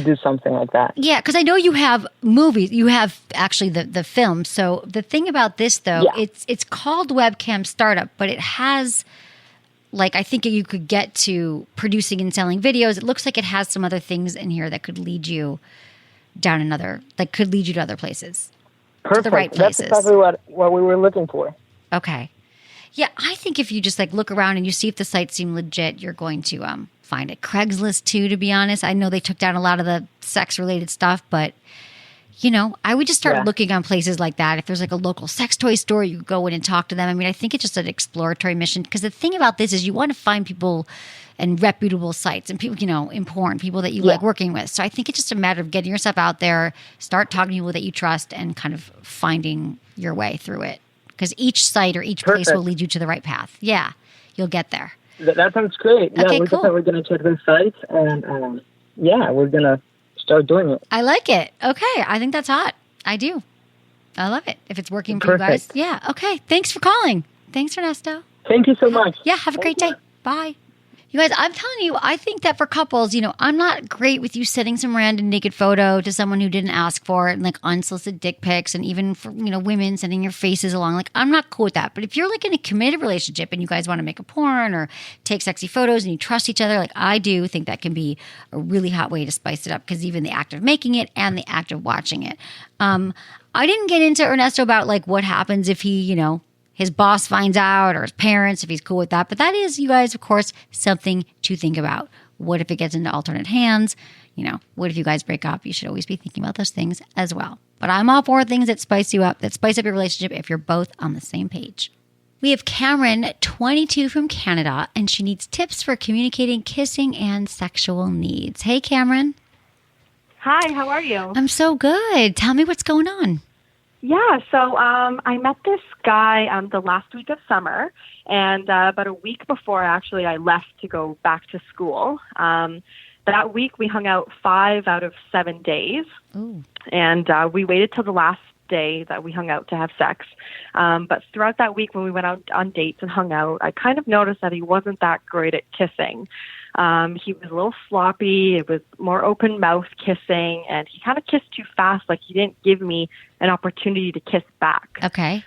do something like that. Yeah, because I know you have movies. You have actually the film. So the thing about this, though, it's called Webcam Startup, but it has, I think you could get to producing and selling videos. It looks like it has some other things in here that could lead you down could lead you to other places. Perfect. To the right places. That's exactly what we were looking for. Okay. Yeah, I think if you just look around and you see if the sites seem legit, you're going to find it. Craigslist too, to be honest. I know they took down a lot of the sex-related stuff, but I would just start looking on places like that. If there's a local sex toy store, you could go in and talk to them. I mean, I think it's just an exploratory mission, because the thing about this is you want to find people and reputable sites and people, in porn, people that you like working with. So I think it's just a matter of getting yourself out there, start talking to people that you trust, and kind of finding your way through it. Because each site or each place will lead you to the right path. Yeah, you'll get there. That sounds great. Okay, we're cool. definitely going to check the sites, and we're going to start doing it. I like it. Okay, I think that's hot. I do. I love it. If it's working for you guys. Yeah, okay. Thanks for calling. Thanks, Ernesto. Thank you so much. Yeah, have a great day. Bye. You guys, I'm telling you, I think that for couples, I'm not great with you sending some random naked photo to someone who didn't ask for it, and like unsolicited dick pics, and even for, women sending your faces along. Like, I'm not cool with that. But if you're like in a committed relationship and you guys want to make a porn or take sexy photos and you trust each other, like I do think that can be a really hot way to spice it up, because even the act of making it and the act of watching it. I didn't get into Ernesto about like what happens if he, his boss finds out, or his parents, if he's cool with that. But that is, you guys, of course, something to think about. What if it gets into alternate hands? What if you guys break up? You should always be thinking about those things as well. But I'm all for things that spice you up, that spice up your relationship if you're both on the same page. We have Cameron, 22, from Canada, and she needs tips for communicating kissing and sexual needs. Hey, Cameron. Hi, how are you? I'm so good. Tell me what's going on. Yeah, so I met this guy the last week of summer, and about a week before, actually, I left to go back to school. That week, we hung out 5 out of 7 days, Ooh. And we waited till the last day that we hung out to have sex. But throughout that week, when we went out on dates and hung out, I kind of noticed that he wasn't that great at kissing. He was a little sloppy. It was more open mouth kissing, and he kind of kissed too fast. Like, he didn't give me an opportunity to kiss back. Okay.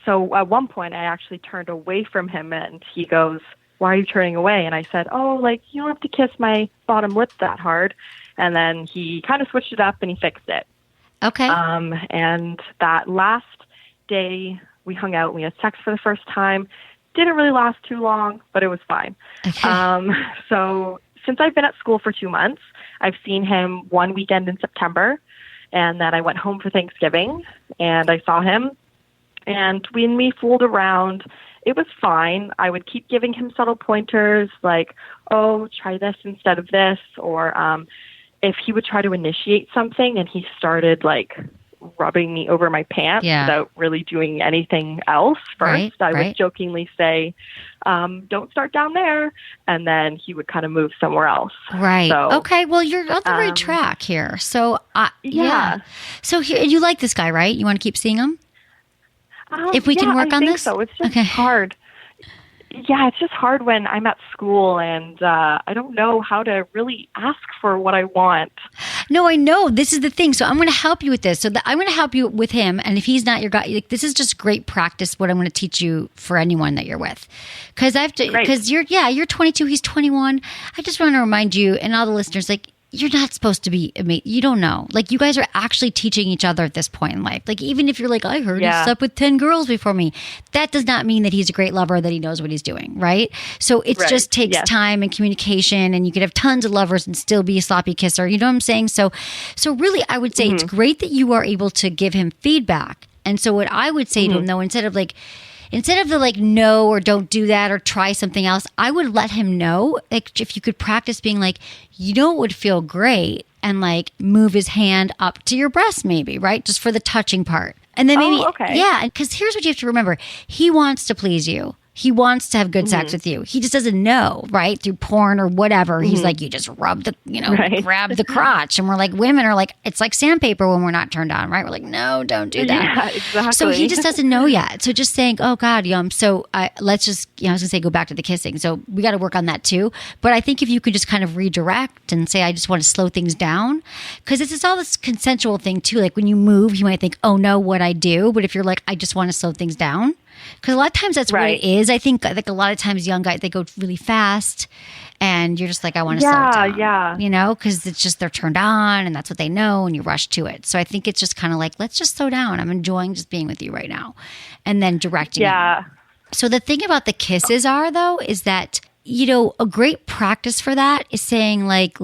So at one point I actually turned away from him, and he goes, "Why are you turning away?" And I said, "Oh, like, you don't have to kiss my bottom lip that hard." And then he kind of switched it up and he fixed it. Okay. And that last day we hung out, we had sex for the first time. Didn't really last too long, but it was fine. Okay. So since I've been at school for 2 months, I've seen him one weekend in September, and then I went home for Thanksgiving, and I saw him, and when we fooled around, it was fine. I would keep giving him subtle pointers like, "Oh, try this instead of this," or if he would try to initiate something and he started like rubbing me over my pants without really doing anything else first, I would jokingly say, "Don't start down there," and then he would kind of move somewhere else. Right. So, okay. Well, you're on the right track here. So, yeah. So here, you like this guy, right? You want to keep seeing him? If we can work on this? So. It's just hard. Yeah, it's just hard when I'm at school and I don't know how to really ask for what I want. No, I know. This is the thing. So I'm going to help you with this. So I'm going to help you with him. And if he's not your guy, like, this is just great practice, what I'm going to teach you for anyone that you're with. Because you're 22, he's 21. I just want to remind you and all the listeners, like, you're not supposed to be, you don't know. Like, you guys are actually teaching each other at this point in life. Like, even if you're like, "I heard he slept with 10 girls before me," that does not mean that he's a great lover, that he knows what he's doing, right? So it just takes time and communication, and you could have tons of lovers and still be a sloppy kisser. You know what I'm saying? So really, I would say it's great that you are able to give him feedback. And so what I would say to him, though, instead of the like, "No," or "Don't do that," or "Try something else," I would let him know, like, if you could practice being like, it would feel great, and like move his hand up to your breast, maybe, right? Just for the touching part. And then maybe, because here's what you have to remember. He wants to please you. He wants to have good sex with you. He just doesn't know, right? Through porn or whatever. He's like, you just rub grab the crotch. And we're like, women are like, it's like sandpaper when we're not turned on, right? We're like, "No, don't do that." Yeah, exactly. So he just doesn't know yet. So just saying, "Oh God, let's just, I was gonna say, go back to the kissing." So we got to work on that too. But I think if you could just kind of redirect and say, "I just want to slow things down," because it's all this consensual thing too. Like, when you move, you might think, "Oh no, what I do?" But if you're like, "I just want to slow things down," because a lot of times that's what it is. I think like a lot of times young guys, they go really fast, and you're just like, "I want to slow it down." Because it's just they're turned on and that's what they know, and you rush to it. So I think it's just kind of like, let's just slow down. I'm enjoying just being with you right now, and then directing. Yeah. So the thing about the kisses is that, a great practice for that is saying like,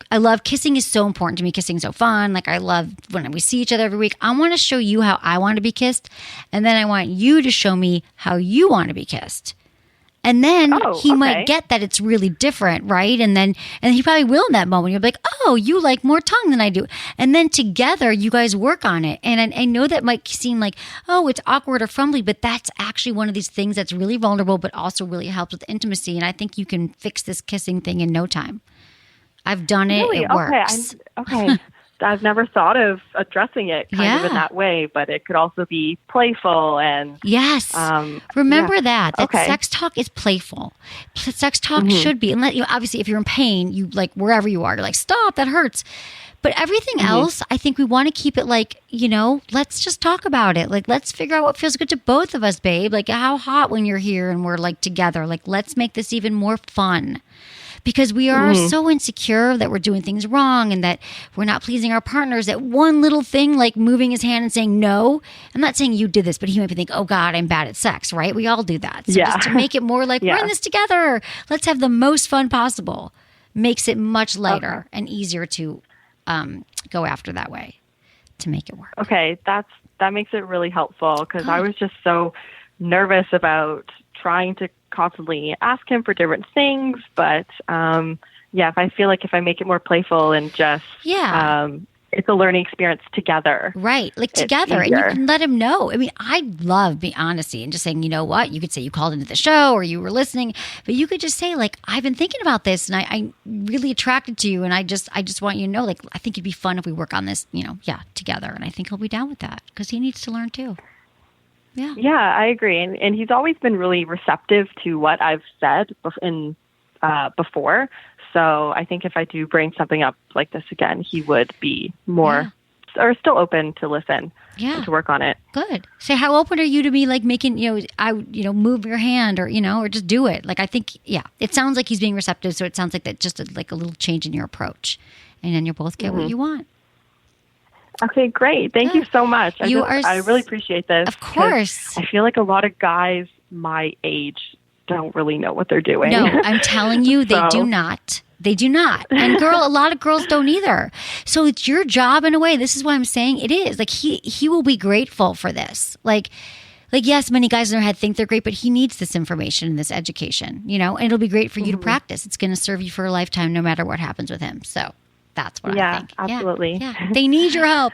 I love kissing is so important to me. Kissing is so fun. Like, I love when we see each other every week. I want to show you how I want to be kissed. And then I want you to show me how you want to be kissed. And then he might get that it's really different, right? And he probably will in that moment. You'll be like, "Oh, you like more tongue than I do." And then together you guys work on it. And I know that might seem like, "Oh, it's awkward or fumbly," but that's actually one of these things that's really vulnerable, but also really helps with intimacy. And I think you can fix this kissing thing in no time. I've done it. Really? It works. Okay. I've never thought of addressing it kind of in that way, but it could also be playful and yes. Remember that sex talk is playful. Sex talk should be, and obviously if you're in pain, you like wherever you are, you're like, stop, that hurts. But everything else, I think we want to keep it like, let's just talk about it. Like, let's figure out what feels good to both of us, babe. Like, how hot when you're here and we're like together. Like, let's make this even more fun. Because we are so insecure that we're doing things wrong and that we're not pleasing our partners. That one little thing, like moving his hand and saying no. I'm not saying you did this, but he might be thinking, oh God, I'm bad at sex, right? We all do that. So just to make it more like, we're in this together. Let's have the most fun possible. Makes it much lighter and easier to go after that way to make it work. Okay, that makes it really helpful because I was just so nervous about trying to constantly ask him for different things. But if I feel like if I make it more playful and just it's a learning experience together. Right. Like together. And you can let him know. I mean, I love being honesty and just saying, you know what? You could say you called into the show or you were listening, but you could just say like, I've been thinking about this and I'm really attracted to you. And I just want you to know, like, I think it'd be fun if we work on this, together. And I think he'll be down with that because he needs to learn too. Yeah. Yeah, I agree. And he's always been really receptive to what I've said before. So I think if I do bring something up like this again, he would be more or still open to listen and to work on it. Good. So how open are you to be like making, move your hand or, or just do it? Like, I think, it sounds like he's being receptive. So it sounds like that just like a little change in your approach and then you'll both get what you want. Okay, great. Thank you so much. I really appreciate this. Of course. I feel like a lot of guys my age don't really know what they're doing. No, I'm telling you, they do not. They do not. And a lot of girls don't either. So it's your job in a way. This is what I'm saying. It is. Like he will be grateful for this. Like yes, many guys in their head think they're great, but he needs this information and this education, and it'll be great for you to practice. It's going to serve you for a lifetime no matter what happens with him. So that's what I think. Absolutely. Yeah. They need your help.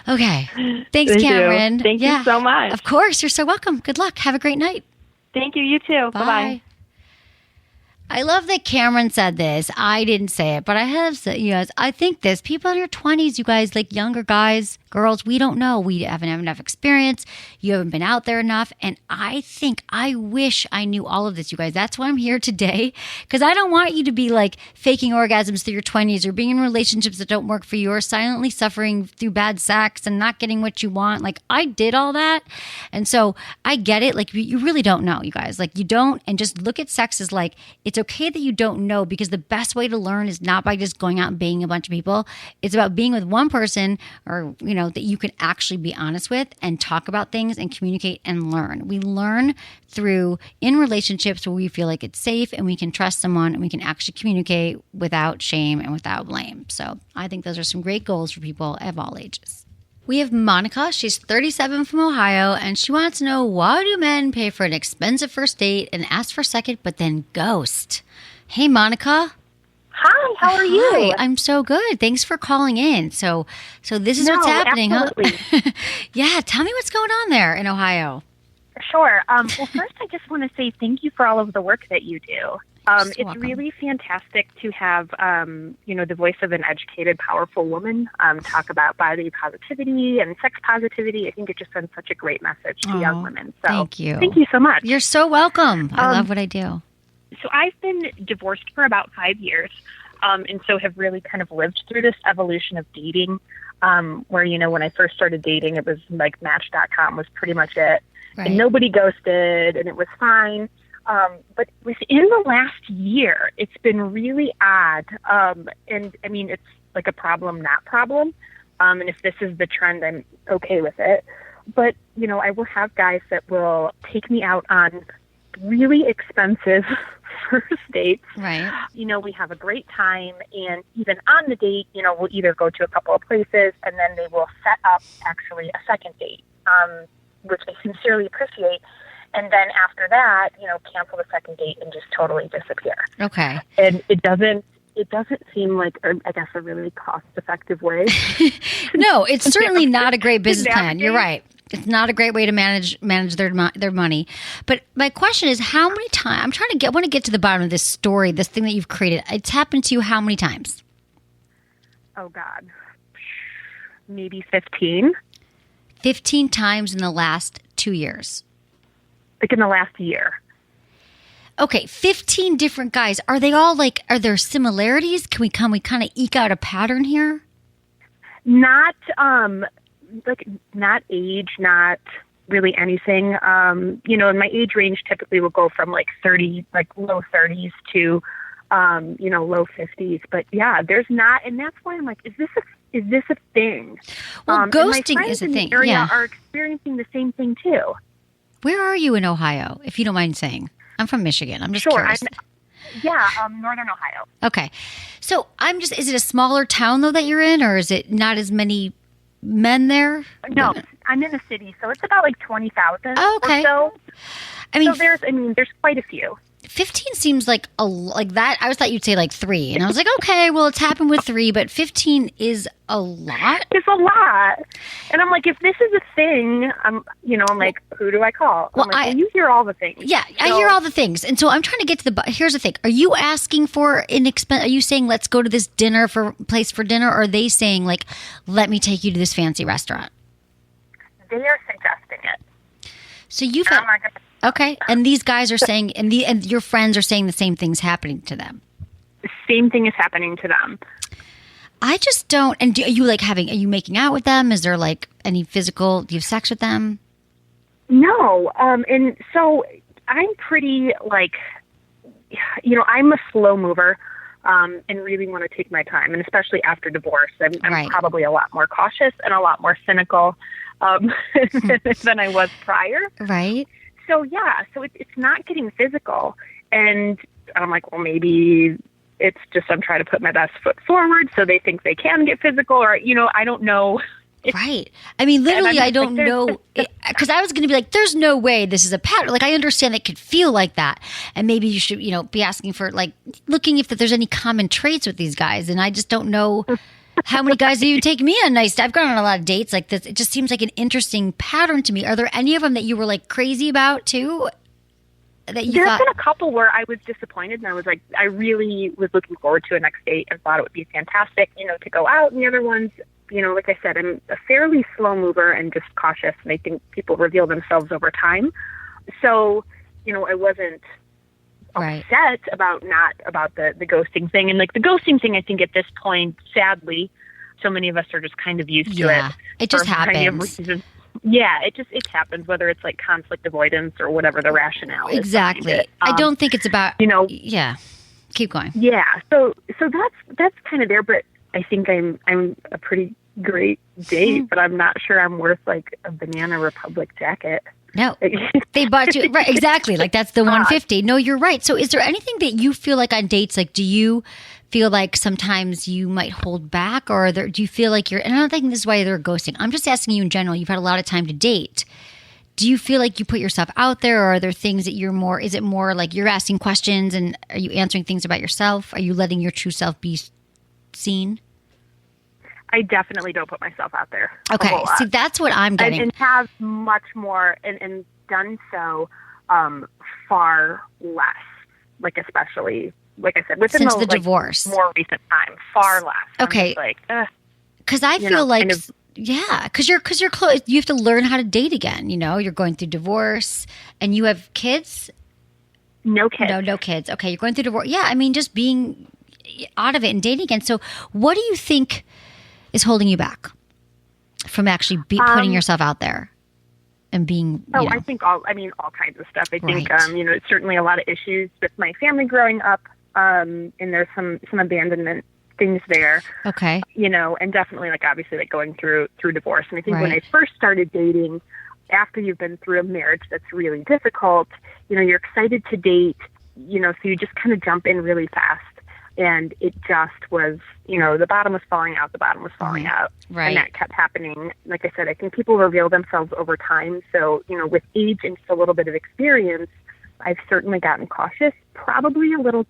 Okay. Thanks, Cameron. Thank you so much. Of course. You're so welcome. Good luck. Have a great night. Thank you. You too. Bye. Bye-bye. I love that Cameron said this. I didn't say it, but I have said, I think this. People in your 20s, you guys, like younger guys, girls, we don't know. We haven't had enough experience. You haven't been out there enough. And I wish I knew all of this, you guys. That's why I'm here today. Because I don't want you to be like faking orgasms through your 20s or being in relationships that don't work for you or silently suffering through bad sex and not getting what you want. Like I did all that. And so I get it. Like you really don't know, you guys. Like you don't. And just look at sex as like, it's okay that you don't know because the best way to learn is not by just going out and banging a bunch of people. It's about being with one person or, that you can actually be honest with and talk about things and communicate and learn. We learn through in relationships where we feel like it's safe and we can trust someone and we can actually communicate without shame and without blame. So I think those are some great goals for people of all ages. We have Monica. She's 37 from Ohio, and she wants to know, why do men pay for an expensive first date and ask for a second, but then ghost? Hey, Monica. Hi, how are you? Hi, I'm so good. Thanks for calling in. So this is what's happening, absolutely. huh? Yeah, tell me what's going on there in Ohio. Sure. Well, first, I just want to say thank you for all of the work that you do. It's welcome. Really fantastic to have, the voice of an educated, powerful woman talk about body positivity and sex positivity. I think it just sends such a great message to young women. So thank you. Thank you so much. You're so welcome. I love what I do. So I've been divorced for about 5 years, and so have really kind of lived through this evolution of dating, where, when I first started dating, it was like Match.com was pretty much it. Right. And nobody ghosted, and it was fine. But within the last year, it's been really odd. And I mean, it's like a problem, not problem. And if this is the trend, I'm okay with it. But, I will have guys that will take me out on really expensive first dates. Right. We have a great time, and even on the date, we'll either go to a couple of places and then they will set up actually a second date, which I sincerely appreciate. And then after that, cancel the second date and just totally disappear. Okay. And it doesn't seem like, I guess, a really cost-effective way. No, it's certainly not a great business plan. You're right. It's not a great way to manage their money. But my question is, how many times? I want to get to the bottom of this story, this thing that you've created. It's happened to you how many times? Oh God, maybe 15. 15 times in the last 2 years. Like in the last year. Okay, 15 different guys. Are they all like, are there similarities? Can we kind of eke out a pattern here? Not, not age, not really anything. And my age range typically will go from like 30, like low 30s to, low 50s. But yeah, there's not, and that's why I'm like, is this a thing? Well, and my ghosting friends is a in the thing. area Yeah. are experiencing the same thing too. Where are you in Ohio, if you don't mind saying? I'm from Michigan. I'm just Sure. curious. Northern Ohio. Okay. So is it a smaller town though that you're in, or is it not as many men there? No, I'm in the city, so it's about like 20,000 okay. or so. I mean, there's quite a few. 15 seems like that. I thought you'd say like 3. And I was like, okay, well, it's happened with 3, but 15 is a lot. It's a lot. And I'm like, if this is a thing, I'm like, who do I call? You hear all the things. Yeah, so, I hear all the things. And so I'm trying to get to here's the thing. Are you asking for are you saying, let's go to this place for dinner? Or are they saying like, let me take you to this fancy restaurant? They are suggesting it. So you've had, okay. And these guys are saying, and your friends are saying the same thing's happening to them. The same thing is happening to them. I just don't. And are you making out with them? Is there like any physical, do you have sex with them? No. And so I'm pretty like, I'm a slow mover, and really want to take my time. And especially after divorce, I'm probably a lot more cautious and a lot more cynical, than I was prior. Right. So it's not getting physical. And I'm like, well, maybe it's just I'm trying to put my best foot forward so they think they can get physical, or, I don't know. Right. I mean, literally, I don't know. Because I was going to be like, there's no way this is a pattern. Like, I understand it could feel like that. And maybe you should, be asking for, like, looking if there's any common traits with these guys. And I just don't know how many guys even take me on nice. I've gone on a lot of dates like this. It just seems like an interesting pattern to me. Are there any of them that you were, like, crazy about, too? There's been a couple where I was disappointed, and I was like, I really was looking forward to a next date and thought it would be fantastic, to go out. And the other ones, like I said, I'm a fairly slow mover and just cautious, and I think people reveal themselves over time. So, I wasn't upset about the ghosting thing. And like the ghosting thing, I think at this point, sadly, so many of us are just kind of used to it. It just happens. Yeah, it happens, whether it's like conflict avoidance or whatever the rationale is. Exactly. I don't think it's about, yeah. Keep going. Yeah. So that's kind of there, but I think I'm a pretty great date, but I'm not sure I'm worth like a Banana Republic jacket. No, they bought you right. Exactly. Like that's the 150. No, you're right. So is there anything that you feel like on dates, like, do you feel like sometimes you might hold back, or do you feel like and I don't think this is why they're ghosting. I'm just asking you in general. You've had a lot of time to date. Do you feel like you put yourself out there, or are there things that is it more like you're asking questions and are you answering things about yourself? Are you letting your true self be seen? I definitely don't put myself out there. Okay. See, that's what I'm getting. And have much more and done so far less, like especially, like I said, within since the divorce. More recent time, far less. Okay. Because I feel like, kind of, yeah, because you're close. You have to learn how to date again. You're going through divorce and you have kids. No kids. No kids. Okay. You're going through divorce. Yeah. I mean, just being out of it and dating again. So what do you think is holding you back from actually putting yourself out there and being, I think all kinds of stuff. I think, it's certainly a lot of issues with my family growing up. And there's some abandonment things there. Okay. And definitely like, obviously like going through divorce. And I think when I first started dating, after you've been through a marriage that's really difficult, you're excited to date, so you just kind of jump in really fast. And it just was, the bottom was falling out, Right. And that kept happening. Like I said, I think people reveal themselves over time. So, with age and just a little bit of experience, I've certainly gotten cautious, probably a little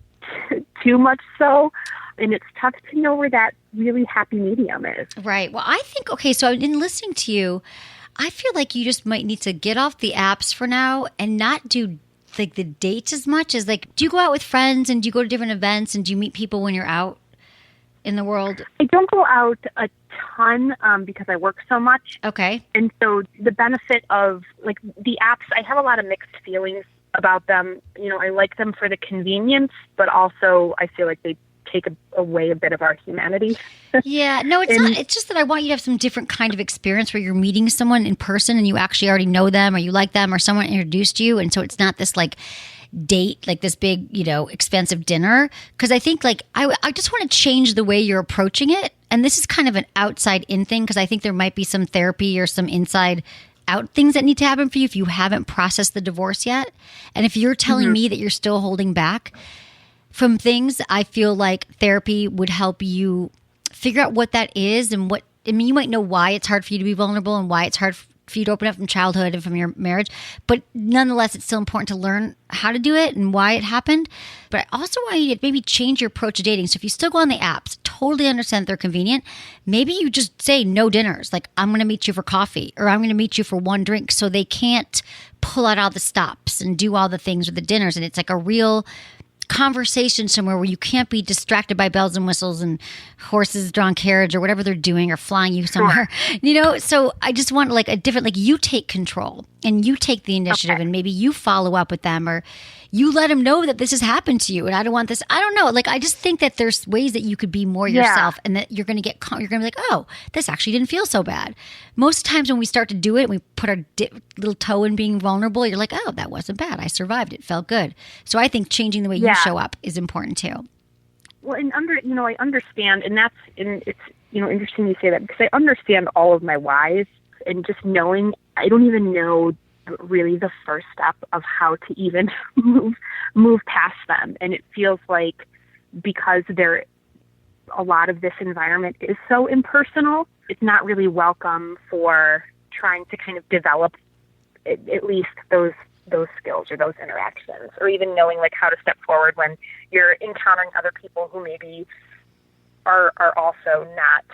too much so. And it's tough to know where that really happy medium is. Right. Well, I think, okay, so in listening to you, I feel like you just might need to get off the apps for now and not do like the dates as much as like, do you go out with friends and do you go to different events and do you meet people when you're out in the world? I don't go out a ton because I work so much. Okay. And so the benefit of like the apps, I have a lot of mixed feelings about them. I like them for the convenience, but also I feel like they take away a bit of our humanity. Yeah, no, it's not. It's just that I want you to have some different kind of experience where you're meeting someone in person and you actually already know them or you like them or someone introduced you. And so it's not this like date, like this big, expensive dinner. Because I think like I just want to change the way you're approaching it. And this is kind of an outside in thing because I think there might be some therapy or some inside out things that need to happen for you if you haven't processed the divorce yet. And if you're telling me that you're still holding back from things, I feel like therapy would help you figure out what that is and you might know why it's hard for you to be vulnerable and why it's hard for you to open up from childhood and from your marriage. But nonetheless, it's still important to learn how to do it and why it happened. But I also want you to maybe change your approach to dating. So if you still go on the apps, totally understand they're convenient. Maybe you just say no dinners. Like, I'm going to meet you for coffee or I'm going to meet you for one drink. So they can't pull out all the stops and do all the things with the dinners. And it's like a real conversation somewhere where you can't be distracted by bells and whistles and horses drawn carriage or whatever they're doing or flying you somewhere, so I just want like a different, like you take control and you take the initiative and maybe you follow up with them or you let them know that this has happened to you and I don't want this. I don't know. Like, I just think that there's ways that you could be more yourself and that you're going to be like, oh, this actually didn't feel so bad. Most times when we start to do it, we put our little toe in being vulnerable. You're like, oh, that wasn't bad. I survived. It felt good. So I think changing the way you show up is important too. Well, and I understand, and it's interesting you say that because I understand all of my whys and just knowing, I don't even know really the first step of how to even move past them. And it feels like because a lot of this environment is so impersonal, it's not really welcome for trying to kind of develop at least those skills or those interactions, or even knowing like how to step forward when you're encountering other people who maybe are also not,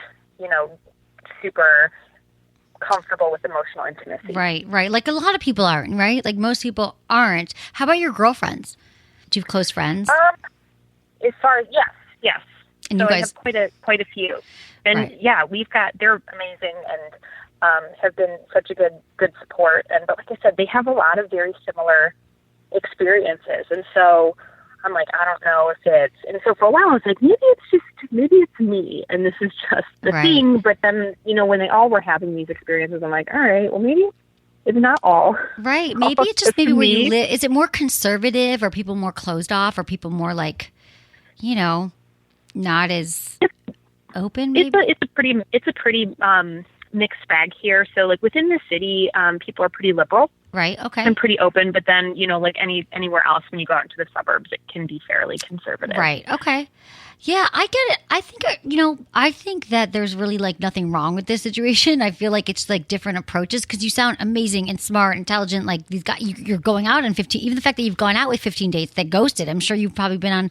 super comfortable with emotional intimacy. Right. Like a lot of people aren't, right? Like most people aren't. How about your girlfriends? Do you have close friends? As far as yes. And so you guys I have quite a few, and they're amazing and have been such a good support. But like I said, they have a lot of very similar experiences, and so I'm like, I don't know if it's, and so for a while I was like, maybe it's me and this is just the thing. But then, when they all were having these experiences, I'm like, all right, well, maybe it's not all. Right. Maybe it's just maybe where you live. Is it more conservative? Or people more closed off? Or people more like, not as open? Maybe? It's a pretty mixed bag here. So like within the city, people are pretty liberal. Right. Okay. And pretty open, but then, like anywhere else, when you go out into the suburbs, it can be fairly conservative. Right. Okay. Yeah, I get it. I think that there's really like nothing wrong with this situation. I feel like it's like different approaches because you sound amazing and smart, intelligent. Like these guys, you're going out on 15, even the fact that you've gone out with 15 dates that ghosted. I'm sure you've probably been on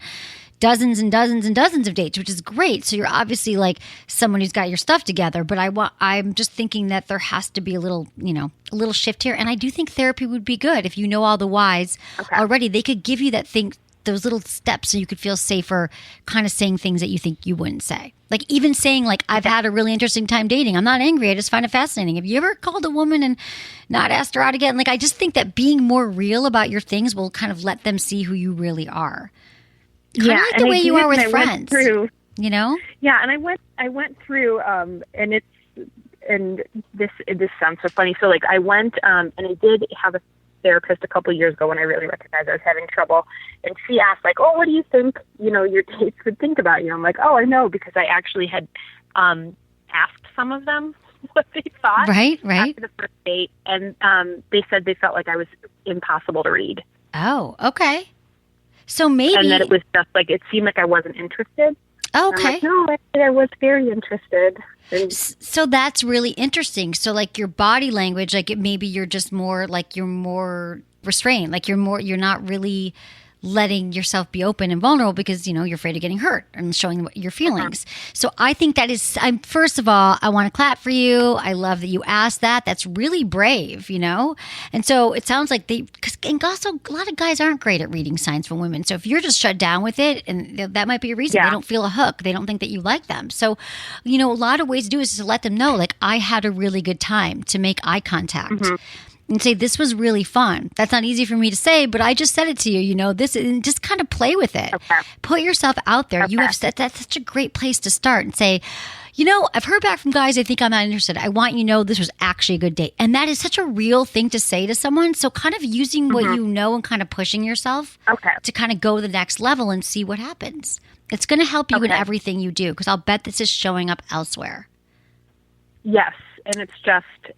dozens and dozens and dozens of dates, which is great. So you're obviously like someone who's got your stuff together. But I'm just thinking that there has to be a little shift here. And I do think therapy would be good if you know all the whys already. They could give you those little steps so you could feel safer kind of saying things that you think you wouldn't say. Like even saying like, I've had a really interesting time dating. I'm not angry. I just find it fascinating. Have you ever called a woman and not asked her out again? Like, I just think that being more real about your things will kind of let them see who you really are. Kind of like the way you are with friends, Yeah, and I went through, and this sounds so funny. So like I went, and I did have a therapist a couple of years ago when I really recognized I was having trouble, and she asked like, "Oh, what do you think? Your dates would think about you?" I'm like, "Oh, I know," because I actually had asked some of them what they thought. Right. After the first date, and they said they felt like I was impossible to read. Oh, okay. So maybe... And that it was just like, it seemed like I wasn't interested. Oh, okay. Like, no, actually, I was very interested. So that's really interesting. So like your body language, like maybe you're just more, like you're more restrained. Like you're not really letting yourself be open and vulnerable because, you're afraid of getting hurt and showing your feelings. So I think that is, first of all, I want to clap for you. I love that you asked that. That's really brave, And so it sounds like and also a lot of guys aren't great at reading signs from women. So if you're just shut down with it, and that might be a reason they don't feel a hook. They don't think that you like them. So, a lot of ways to do is to let them know, like, I had a really good time, to make eye contact. And say, this was really fun. That's not easy for me to say, but I just said it to you, this, and just kind of play with it. Okay. Put yourself out there. You have said that's such a great place to start and say, I've heard back from guys, I think I'm not interested. I want you to know this was actually a good date. And that is such a real thing to say to someone. So kind of using what you know and kind of pushing yourself to kind of go to the next level and see what happens. It's going to help you in everything you do, because I'll bet this is showing up elsewhere. Yes. And it's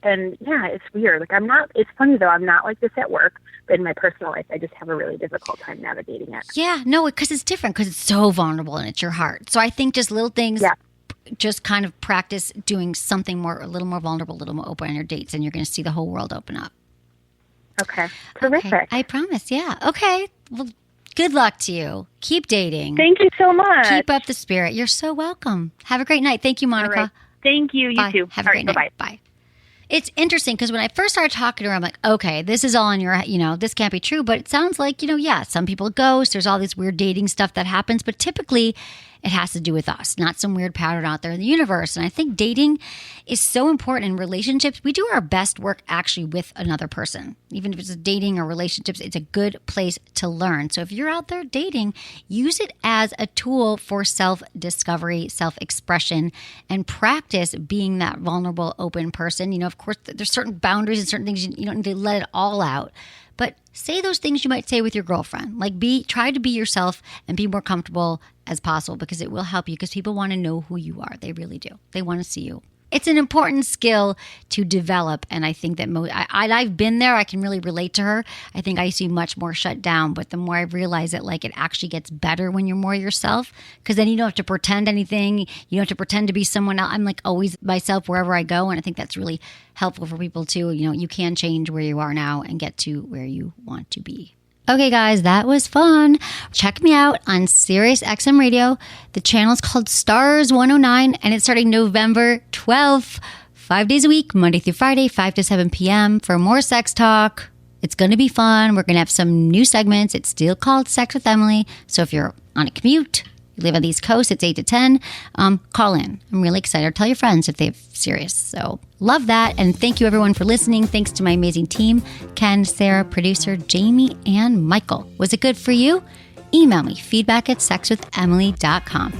it's weird. Like, it's funny though, I'm not like this at work, but in my personal life, I just have a really difficult time navigating it. Yeah, no, because it's different, because it's so vulnerable and it's your heart. So I think just little things, just kind of practice doing something a little more vulnerable, a little more open on your dates, and you're going to see the whole world open up. Okay. Terrific. Okay. I promise. Yeah. Okay. Well, good luck to you. Keep dating. Thank you so much. Keep up the spirit. You're so welcome. Have a great night. Thank you, Monica. All right. Thank you. You Bye. too. Have a great night. Bye-bye. Bye. It's interesting because when I first started talking to her, I'm like, okay, this is all on your, this can't be true. But it sounds like, some people ghost. There's all this weird dating stuff that happens. But typically it has to do with us, not some weird pattern out there in the universe. And I think dating is so important in relationships. We do our best work actually with another person. Even if it's dating or relationships, it's a good place to learn. So if you're out there dating, use it as a tool for self-discovery, self-expression, and practice being that vulnerable, open person. Of course, there's certain boundaries and certain things you don't need to let it all out. But say those things you might say with your girlfriend. Like try to be yourself and be more comfortable as possible, because it will help you, because people want to know who you are. They really do. They want to see you. It's an important skill to develop. And I think that I've been there. I can really relate to her. I think I used to be much more shut down. But the more I realize that, like, it actually gets better when you're more yourself, because then you don't have to pretend anything. You don't have to pretend to be someone else. I'm like always myself wherever I go. And I think that's really helpful for people too. You can change where you are now and get to where you want to be. Okay, guys, that was fun. Check me out on Sirius XM Radio. The channel is called Stars 109, and it's starting November 12th, 5 days a week, Monday through Friday, 5 to 7 p.m. for more sex talk. It's going to be fun. We're going to have some new segments. It's still called Sex with Emily. So if you're on a commute, you live on the East Coast, it's 8 to 10, call in. I'm really excited. Tell your friends if they have Sirius. So love that. And thank you, everyone, for listening. Thanks to my amazing team, Ken, Sarah, producer, Jamie, and Michael. Was it good for you? Email me, feedback@sexwithemily.com.